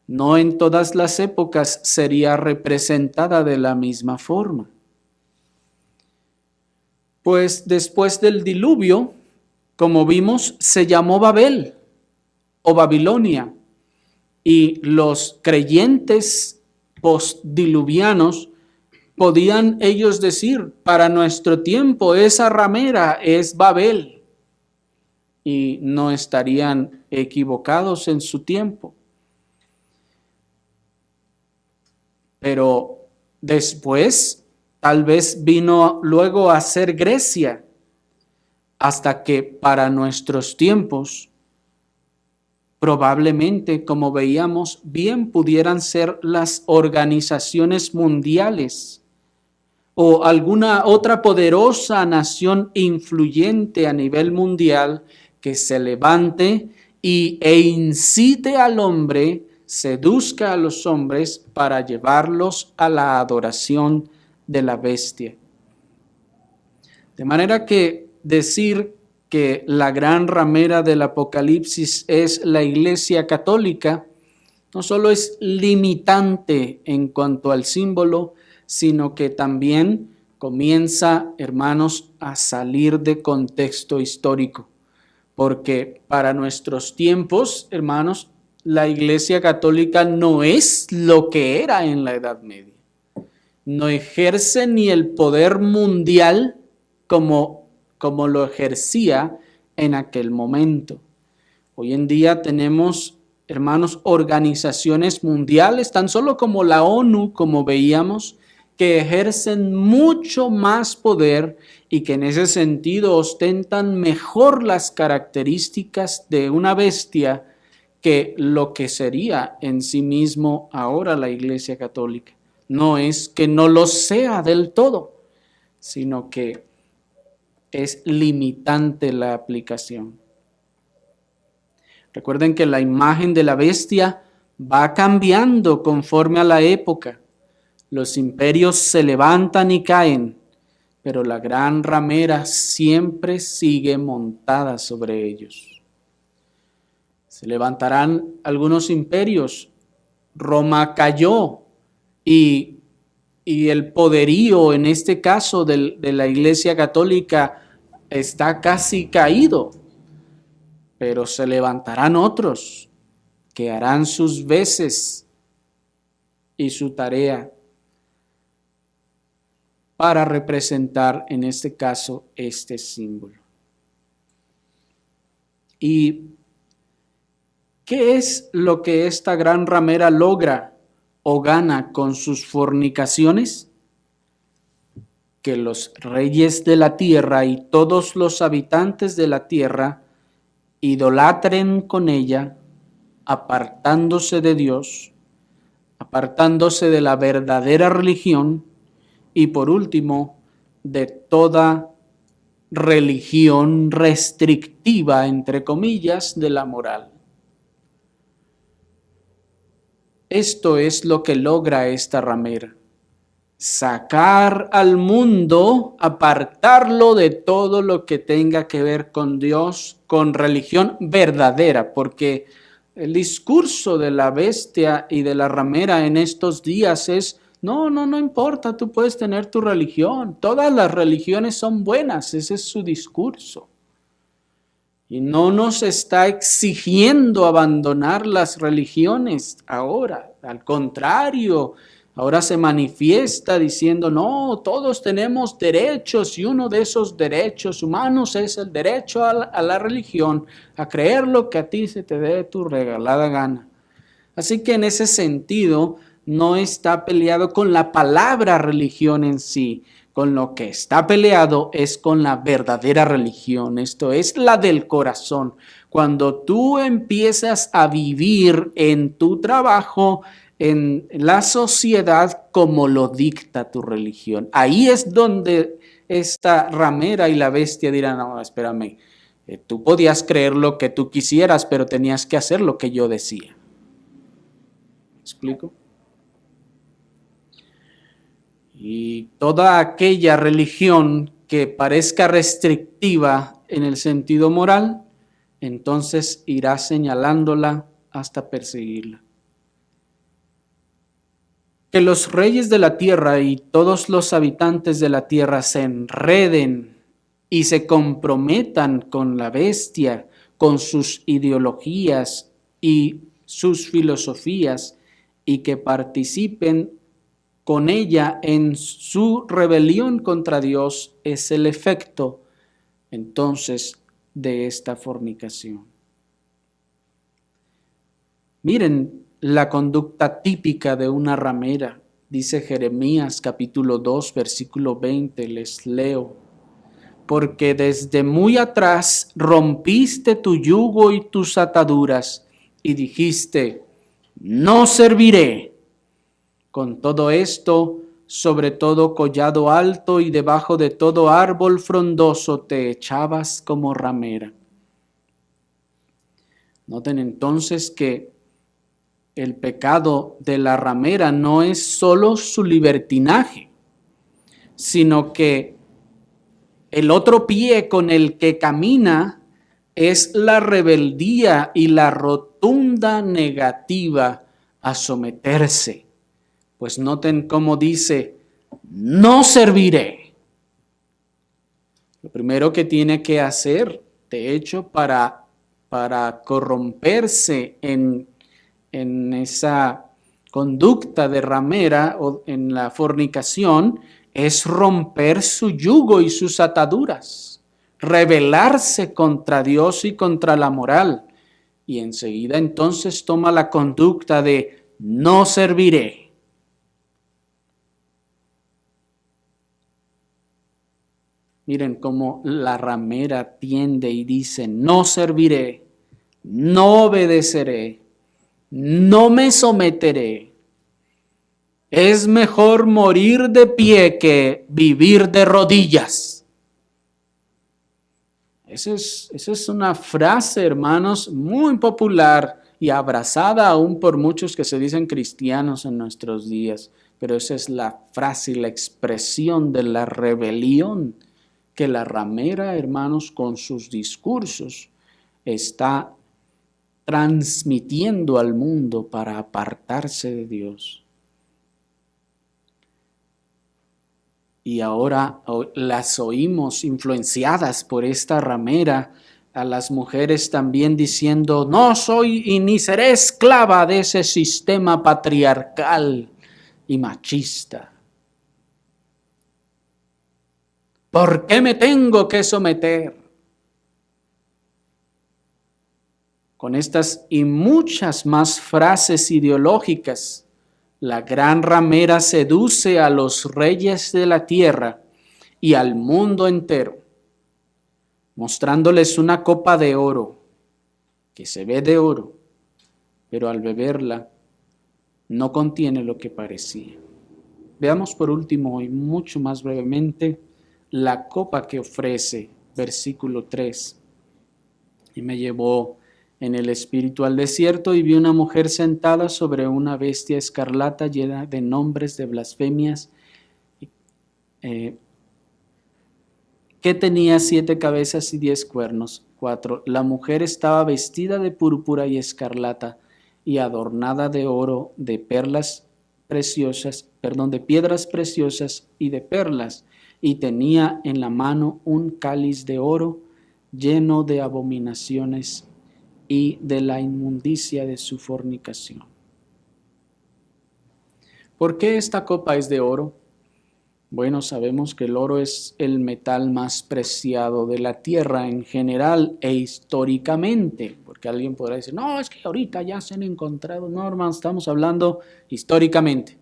no en todas las épocas sería representada de la misma forma. Pues después del diluvio, como vimos, se llamó Babel o Babilonia, y los creyentes postdiluvianos podían ellos decir, para nuestro tiempo esa ramera es Babel, y no estarían equivocados en su tiempo. Pero después, tal vez vino luego a ser Grecia, hasta que para nuestros tiempos, probablemente, como veíamos, bien pudieran ser las organizaciones mundiales o alguna otra poderosa nación influyente a nivel mundial que se levante e incite al hombre, seduzca a los hombres para llevarlos a la adoración de la bestia. De manera que decir que la gran ramera del Apocalipsis es la Iglesia Católica no solo es limitante en cuanto al símbolo, sino que también comienza, hermanos, a salir de contexto histórico. Porque para nuestros tiempos, hermanos, la Iglesia Católica no es lo que era en la Edad Media. No ejerce ni el poder mundial como lo ejercía en aquel momento. Hoy en día tenemos, hermanos, organizaciones mundiales, tan solo como la ONU, como veíamos, que ejercen mucho más poder y que en ese sentido ostentan mejor las características de una bestia que lo que sería en sí mismo ahora la Iglesia Católica. No es que no lo sea del todo, sino que es limitante la aplicación. Recuerden que la imagen de la bestia va cambiando conforme a la época. Los imperios se levantan y caen, pero la gran ramera siempre sigue montada sobre ellos. Se levantarán algunos imperios. Roma cayó y el poderío, en este caso de la Iglesia Católica, está casi caído. Pero se levantarán otros que harán sus veces y su tarea para representar, en este caso, este símbolo. ¿Y qué es lo que esta gran ramera logra o gana con sus fornicaciones? Que los reyes de la tierra y todos los habitantes de la tierra idolatren con ella, apartándose de Dios, apartándose de la verdadera religión y por último de toda religión restrictiva, entre comillas, de la moral. Esto es lo que logra esta ramera: sacar al mundo, apartarlo de todo lo que tenga que ver con Dios, con religión verdadera, porque el discurso de la bestia y de la ramera en estos días es: no importa, tú puedes tener tu religión, todas las religiones son buenas, ese es su discurso. Y no nos está exigiendo abandonar las religiones ahora, al contrario, ahora se manifiesta diciendo: no, todos tenemos derechos y uno de esos derechos humanos es el derecho a la religión, a creer lo que a ti se te dé tu regalada gana. Así que en ese sentido no está peleado con la palabra religión en sí. Con lo que está peleado es con la verdadera religión, esto es la del corazón. Cuando tú empiezas a vivir en tu trabajo, en la sociedad, como lo dicta tu religión, ahí es donde esta ramera y la bestia dirán: no, espérame, tú podías creer lo que tú quisieras, pero tenías que hacer lo que yo decía. ¿Me explico? Y toda aquella religión que parezca restrictiva en el sentido moral, entonces irá señalándola hasta perseguirla. Que los reyes de la tierra y todos los habitantes de la tierra se enreden y se comprometan con la bestia, con sus ideologías y sus filosofías, y que participen con ella en su rebelión contra Dios, es el efecto entonces de esta fornicación. Miren la conducta típica de una ramera. Dice Jeremías capítulo 2, versículo 20, les leo: porque desde muy atrás rompiste tu yugo y tus ataduras y dijiste: no serviré. Con todo esto, sobre todo collado alto y debajo de todo árbol frondoso te echabas como ramera. Noten entonces que el pecado de la ramera no es solo su libertinaje, sino que el otro pie con el que camina es la rebeldía y la rotunda negativa a someterse. Pues noten cómo dice, no serviré. Lo primero que tiene que hacer, de hecho, para corromperse en esa conducta de ramera o en la fornicación, es romper su yugo y sus ataduras, rebelarse contra Dios y contra la moral. Y enseguida entonces toma la conducta de no serviré. Miren cómo la ramera tiende y dice, no serviré, no obedeceré, no me someteré. Es mejor morir de pie que vivir de rodillas. Esa es una frase, hermanos, muy popular y abrazada aún por muchos que se dicen cristianos en nuestros días. Pero esa es la frase y la expresión de la rebelión que la ramera, hermanos, con sus discursos está transmitiendo al mundo para apartarse de Dios. Y ahora las oímos influenciadas por esta ramera, a las mujeres también diciendo, no soy y ni seré esclava de ese sistema patriarcal y machista. ¿Por qué me tengo que someter? Con estas y muchas más frases ideológicas, la gran ramera seduce a los reyes de la tierra y al mundo entero, mostrándoles una copa de oro, que se ve de oro, pero al beberla no contiene lo que parecía. Veamos por último y mucho más brevemente la copa que ofrece, versículo 3. Y me llevó en el espíritu al desierto y vi una mujer sentada sobre una bestia escarlata llena de nombres de blasfemias, que tenía 7 cabezas y 10 cuernos. 4. La mujer estaba vestida de púrpura y escarlata y adornada de oro, de perlas preciosas, de piedras preciosas y de perlas, y tenía en la mano un cáliz de oro lleno de abominaciones y de la inmundicia de su fornicación. ¿Por qué esta copa es de oro? Bueno, sabemos que el oro es el metal más preciado de la tierra en general e históricamente, porque alguien podrá decir, no, es que ahorita ya se han encontrado, no, hermano, estamos hablando históricamente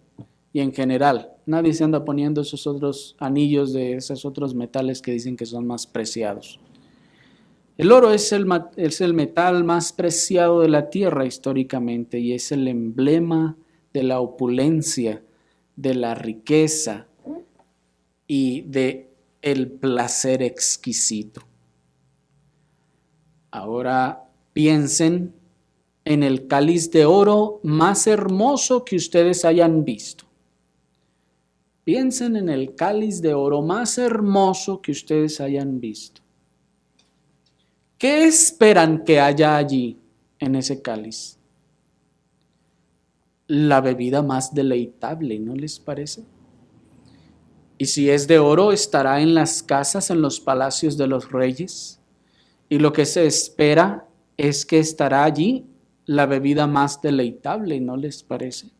y en general. Nadie se anda poniendo esos otros anillos de esos otros metales que dicen que son más preciados. El oro es el metal más preciado de la tierra históricamente y es el emblema de la opulencia, de la riqueza y de el placer exquisito. Ahora piensen en el cáliz de oro más hermoso que ustedes hayan visto. Piensen en el cáliz de oro más hermoso que ustedes hayan visto. ¿Qué esperan que haya allí en ese cáliz? La bebida más deleitable, ¿no les parece? Y si es de oro, estará en las casas, en los palacios de los reyes. Y lo que se espera es que estará allí la bebida más deleitable, ¿no les parece?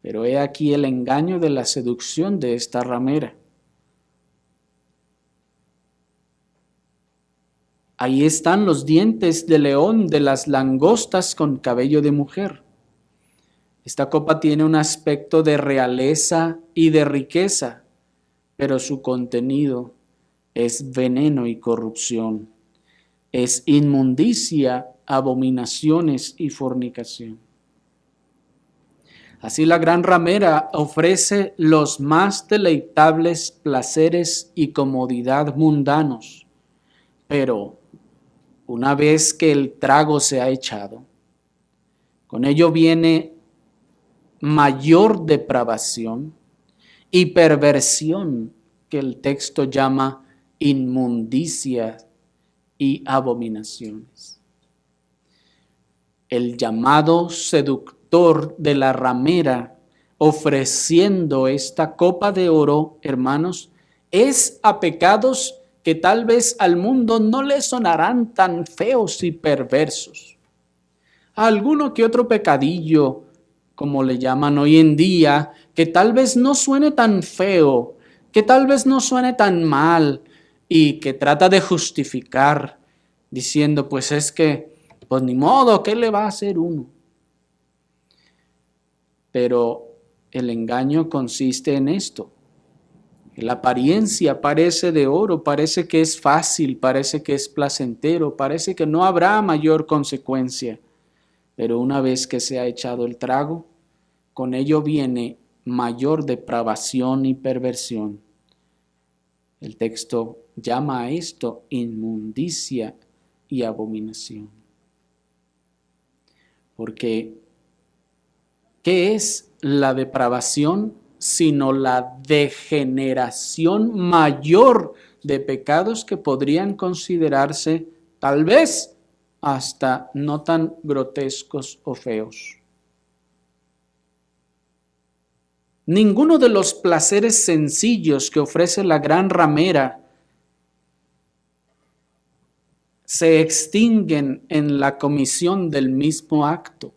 Pero he aquí el engaño de la seducción de esta ramera. Ahí están los dientes de león de las langostas con cabello de mujer. Esta copa tiene un aspecto de realeza y de riqueza, pero su contenido es veneno y corrupción, es inmundicia, abominaciones y fornicación. Así la gran ramera ofrece los más deleitables placeres y comodidad mundanos, pero una vez que el trago se ha echado, con ello viene mayor depravación y perversión que el texto llama inmundicia y abominaciones. El llamado seductor de la ramera ofreciendo esta copa de oro, hermanos, es a pecados que tal vez al mundo no le sonarán tan feos y perversos. A alguno que otro pecadillo, como le llaman hoy en día, que tal vez no suene tan feo, que tal vez no suene tan mal y que trata de justificar diciendo, pues es que, pues ni modo, ¿qué le va a hacer uno? Pero el engaño consiste en esto. La apariencia parece de oro, parece que es fácil, parece que es placentero, parece que no habrá mayor consecuencia. Pero una vez que se ha echado el trago, con ello viene mayor depravación y perversión. El texto llama a esto inmundicia y abominación. Porque, ¿qué es la depravación sino la degeneración mayor de pecados que podrían considerarse tal vez hasta no tan grotescos o feos? Ninguno de los placeres sencillos que ofrece la gran ramera se extinguen en la comisión del mismo acto,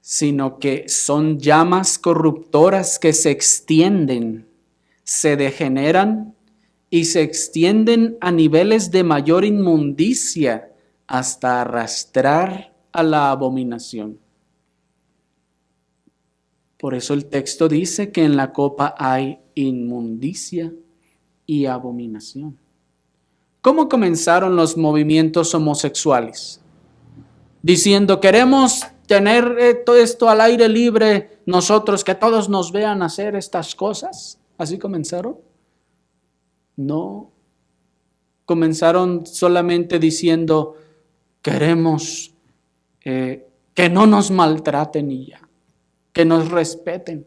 sino que son llamas corruptoras que se extienden, se degeneran y se extienden a niveles de mayor inmundicia hasta arrastrar a la abominación. Por eso el texto dice que en la copa hay inmundicia y abominación. ¿Cómo comenzaron los movimientos homosexuales? Diciendo, queremos tener todo esto al aire libre, nosotros, que todos nos vean hacer estas cosas. ¿Así comenzaron? No. Comenzaron solamente diciendo, queremos que no nos maltraten y ya, que nos respeten.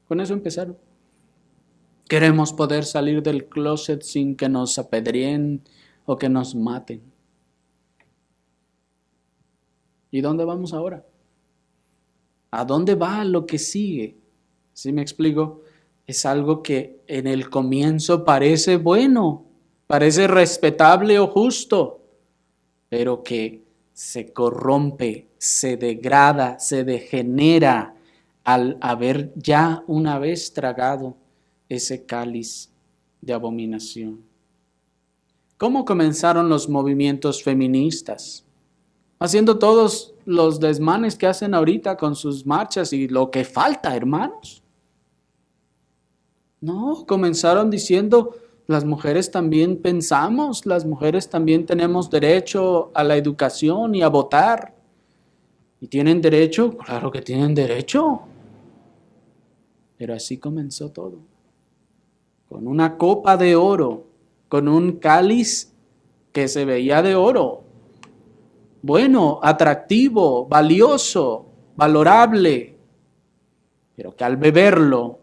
Con eso empezaron. Queremos poder salir del closet sin que nos apedreen o que nos maten. ¿Y dónde vamos ahora? ¿A dónde va lo que sigue? ¿Sí me explico? Es algo que en el comienzo parece bueno, parece respetable o justo, pero que se corrompe, se degrada, se degenera al haber ya una vez tragado ese cáliz de abominación. ¿Cómo comenzaron los movimientos feministas? Haciendo todos los desmanes que hacen ahorita con sus marchas y lo que falta, hermanos. No, comenzaron diciendo, las mujeres también pensamos, las mujeres también tenemos derecho a la educación y a votar. ¿Y tienen derecho? Claro que tienen derecho. Pero así comenzó todo. Con una copa de oro, con un cáliz que se veía de oro. Bueno, atractivo, valioso, valorable, pero que al beberlo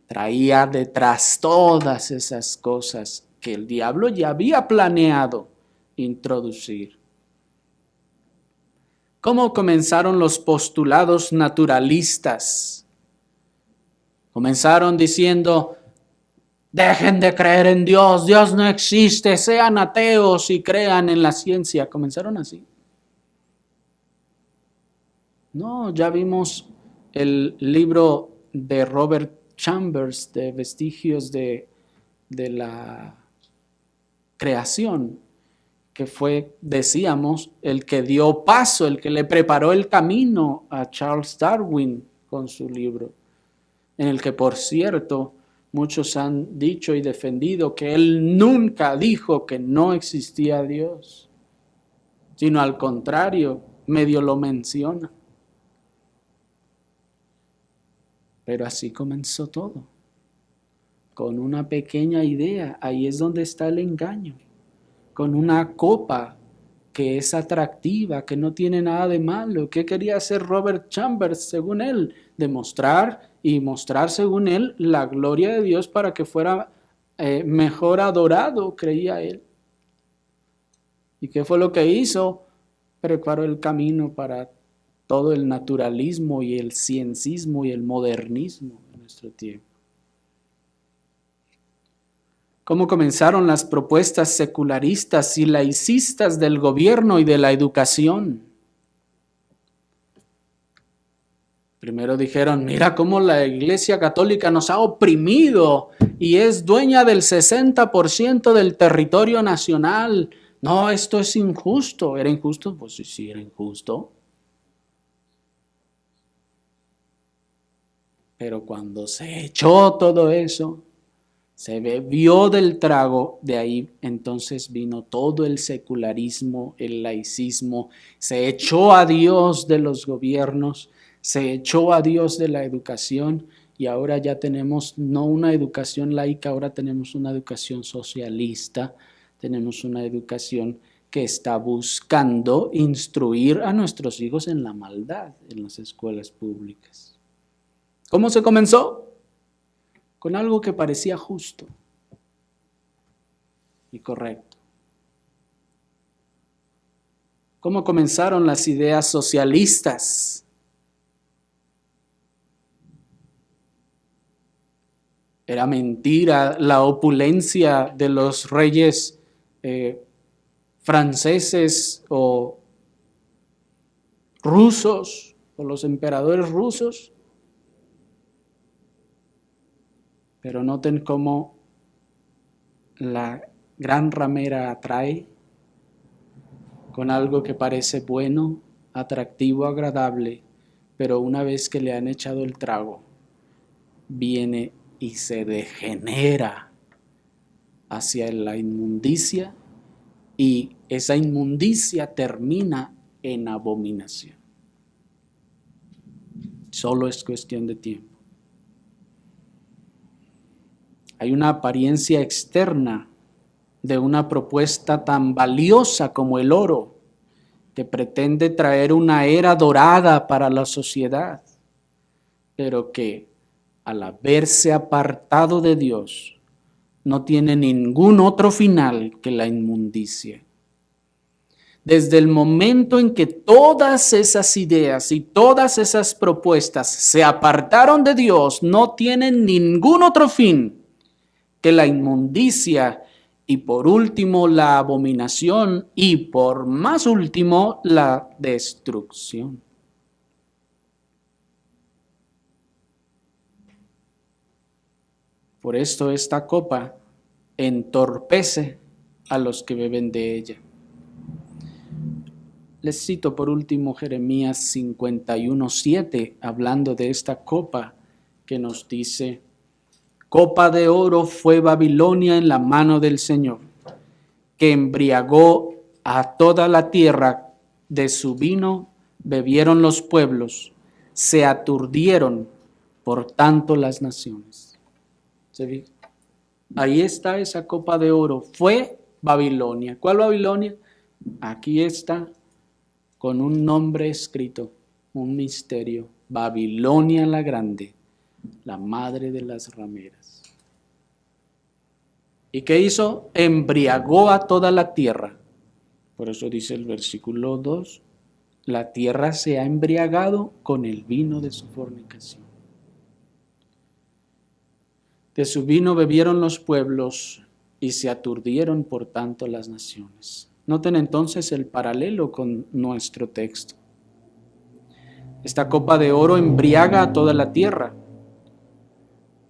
traía detrás todas esas cosas que el diablo ya había planeado introducir. ¿Cómo comenzaron los postulados naturalistas? Comenzaron diciendo, dejen de creer en Dios, Dios no existe, sean ateos y crean en la ciencia. Comenzaron así. No, ya vimos el libro de Robert Chambers de Vestigios de la Creación, que fue, decíamos, el que dio paso, el que le preparó el camino a Charles Darwin con su libro, en el que, por cierto, muchos han dicho y defendido que él nunca dijo que no existía Dios, sino al contrario, medio lo menciona. Pero así comenzó todo, con una pequeña idea. Ahí es donde está el engaño. Con una copa que es atractiva, que no tiene nada de malo. ¿Qué quería hacer Robert Chambers según él? Demostrar y mostrar según él la gloria de Dios para que fuera mejor adorado, creía él. ¿Y qué fue lo que hizo? Preparó el camino para todo el naturalismo y el ciencismo y el modernismo de nuestro tiempo. ¿Cómo comenzaron las propuestas secularistas y laicistas del gobierno y de la educación? Primero dijeron, mira cómo la Iglesia Católica nos ha oprimido y es dueña del 60% del territorio nacional. No, esto es injusto. ¿Era injusto? Pues sí, era injusto. Pero cuando se echó todo eso, se bebió del trago, de ahí entonces vino todo el secularismo, el laicismo, se echó a Dios de los gobiernos, se echó a Dios de la educación y ahora ya tenemos no una educación laica, ahora tenemos una educación socialista, tenemos una educación que está buscando instruir a nuestros hijos en la maldad en las escuelas públicas. ¿Cómo se comenzó? Con algo que parecía justo y correcto. ¿Cómo comenzaron las ideas socialistas? Era mentira la opulencia de los reyes franceses o rusos o los emperadores rusos. Pero noten cómo la gran ramera atrae con algo que parece bueno, atractivo, agradable, pero una vez que le han echado el trago, viene y se degenera hacia la inmundicia y esa inmundicia termina en abominación. Solo es cuestión de tiempo. Hay una apariencia externa de una propuesta tan valiosa como el oro, que pretende traer una era dorada para la sociedad, pero que al haberse apartado de Dios, no tiene ningún otro final que la inmundicia. Desde el momento en que todas esas ideas y todas esas propuestas se apartaron de Dios, no tienen ningún otro fin que la inmundicia y por último la abominación y por más último la destrucción. Por esto esta copa entorpece a los que beben de ella. Les cito por último Jeremías 51:7, hablando de esta copa que nos dice: copa de oro fue Babilonia en la mano del Señor, que embriagó a toda la tierra, de su vino bebieron los pueblos, se aturdieron por tanto las naciones. ¿Se ve? Ahí está esa copa de oro, fue Babilonia. ¿Cuál Babilonia? Aquí está con un nombre escrito, un misterio, Babilonia la Grande, la madre de las rameras. ¿Y qué hizo? Embriagó a toda la tierra. Por eso dice el versículo 2, la tierra se ha embriagado con el vino de su fornicación. De su vino bebieron los pueblos y se aturdieron por tanto las naciones. Noten entonces el paralelo con nuestro texto. Esta copa de oro embriaga a toda la tierra.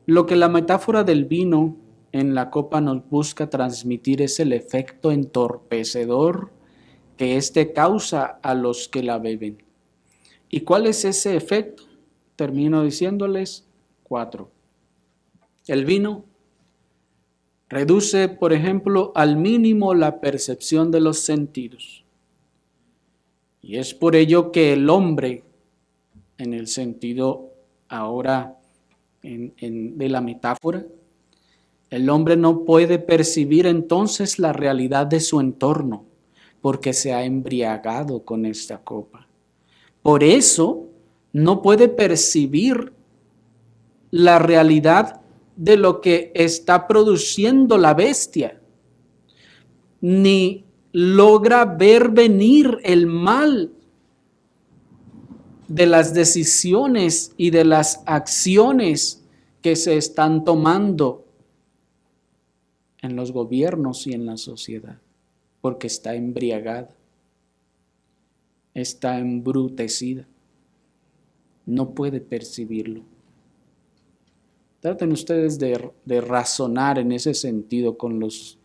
Lo que la metáfora del vino en la copa nos busca transmitir es el efecto entorpecedor que éste causa a los que la beben. ¿Y cuál es ese efecto? Termino diciéndoles 4. El vino reduce, por ejemplo, al mínimo la percepción de los sentidos. Y es por ello que el hombre, en el sentido ahora de la metáfora. El hombre no puede percibir entonces la realidad de su entorno porque se ha embriagado con esta copa. Por eso no puede percibir la realidad de lo que está produciendo la bestia, ni logra ver venir el mal de las decisiones y de las acciones que se están tomando en los gobiernos y en la sociedad, porque está embriagada, está embrutecida, no puede percibirlo. Traten ustedes de razonar en ese sentido con los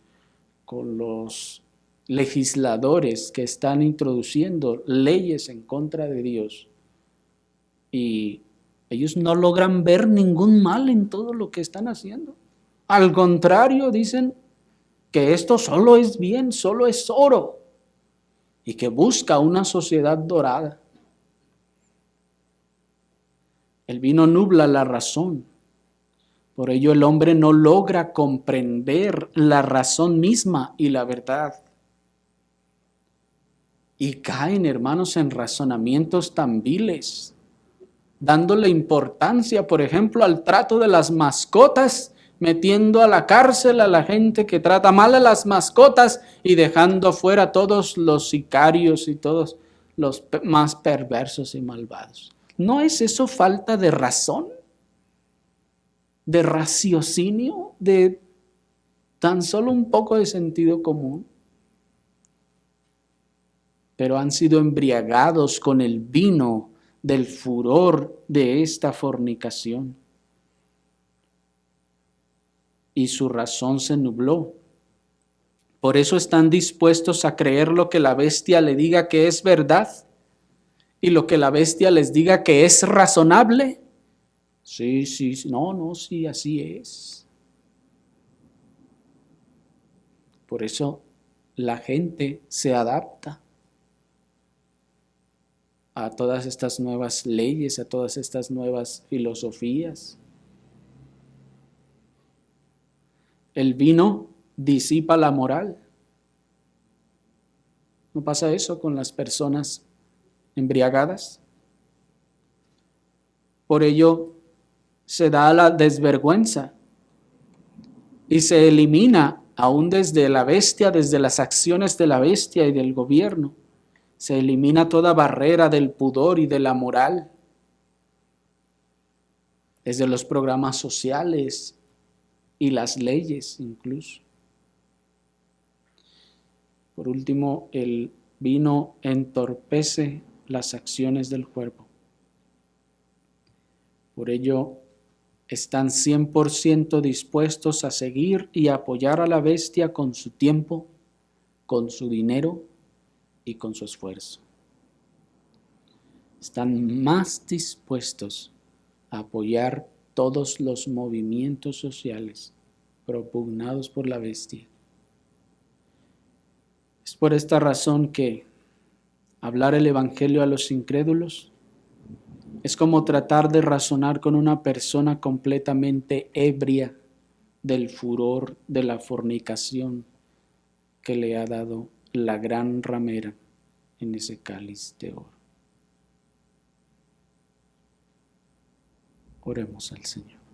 legisladores que están introduciendo leyes en contra de Dios y ellos no logran ver ningún mal en todo lo que están haciendo. Al contrario, dicen que esto solo es bien, solo es oro y que busca una sociedad dorada. El vino nubla la razón. Por ello el hombre no logra comprender la razón misma y la verdad. Y caen, hermanos, en razonamientos tan viles, dándole importancia, por ejemplo, al trato de las mascotas, metiendo a la cárcel a la gente que trata mal a las mascotas y dejando fuera a todos los sicarios y todos los más perversos y malvados. ¿No es eso falta de razón? ¿De raciocinio? ¿De tan solo un poco de sentido común? Pero han sido embriagados con el vino del furor de esta fornicación. Y su razón se nubló. Por eso están dispuestos a creer lo que la bestia le diga que es verdad y lo que la bestia les diga que es razonable. Sí, sí, así es. Por eso la gente se adapta a todas estas nuevas leyes, a todas estas nuevas filosofías. El vino disipa la moral. ¿No pasa eso con las personas embriagadas? Por ello se da la desvergüenza y se elimina aún desde la bestia, desde las acciones de la bestia y del gobierno. Se elimina toda barrera del pudor y de la moral. Desde los programas sociales y las leyes incluso. Por último, el vino entorpece las acciones del cuerpo. Por ello, están 100% dispuestos a seguir y apoyar a la bestia con su tiempo, con su dinero y con su esfuerzo. Están más dispuestos a apoyar todos los movimientos sociales propugnados por la bestia. Es por esta razón que hablar el evangelio a los incrédulos es como tratar de razonar con una persona completamente ebria del furor de la fornicación que le ha dado la gran ramera en ese cáliz de oro. Oremos al Señor.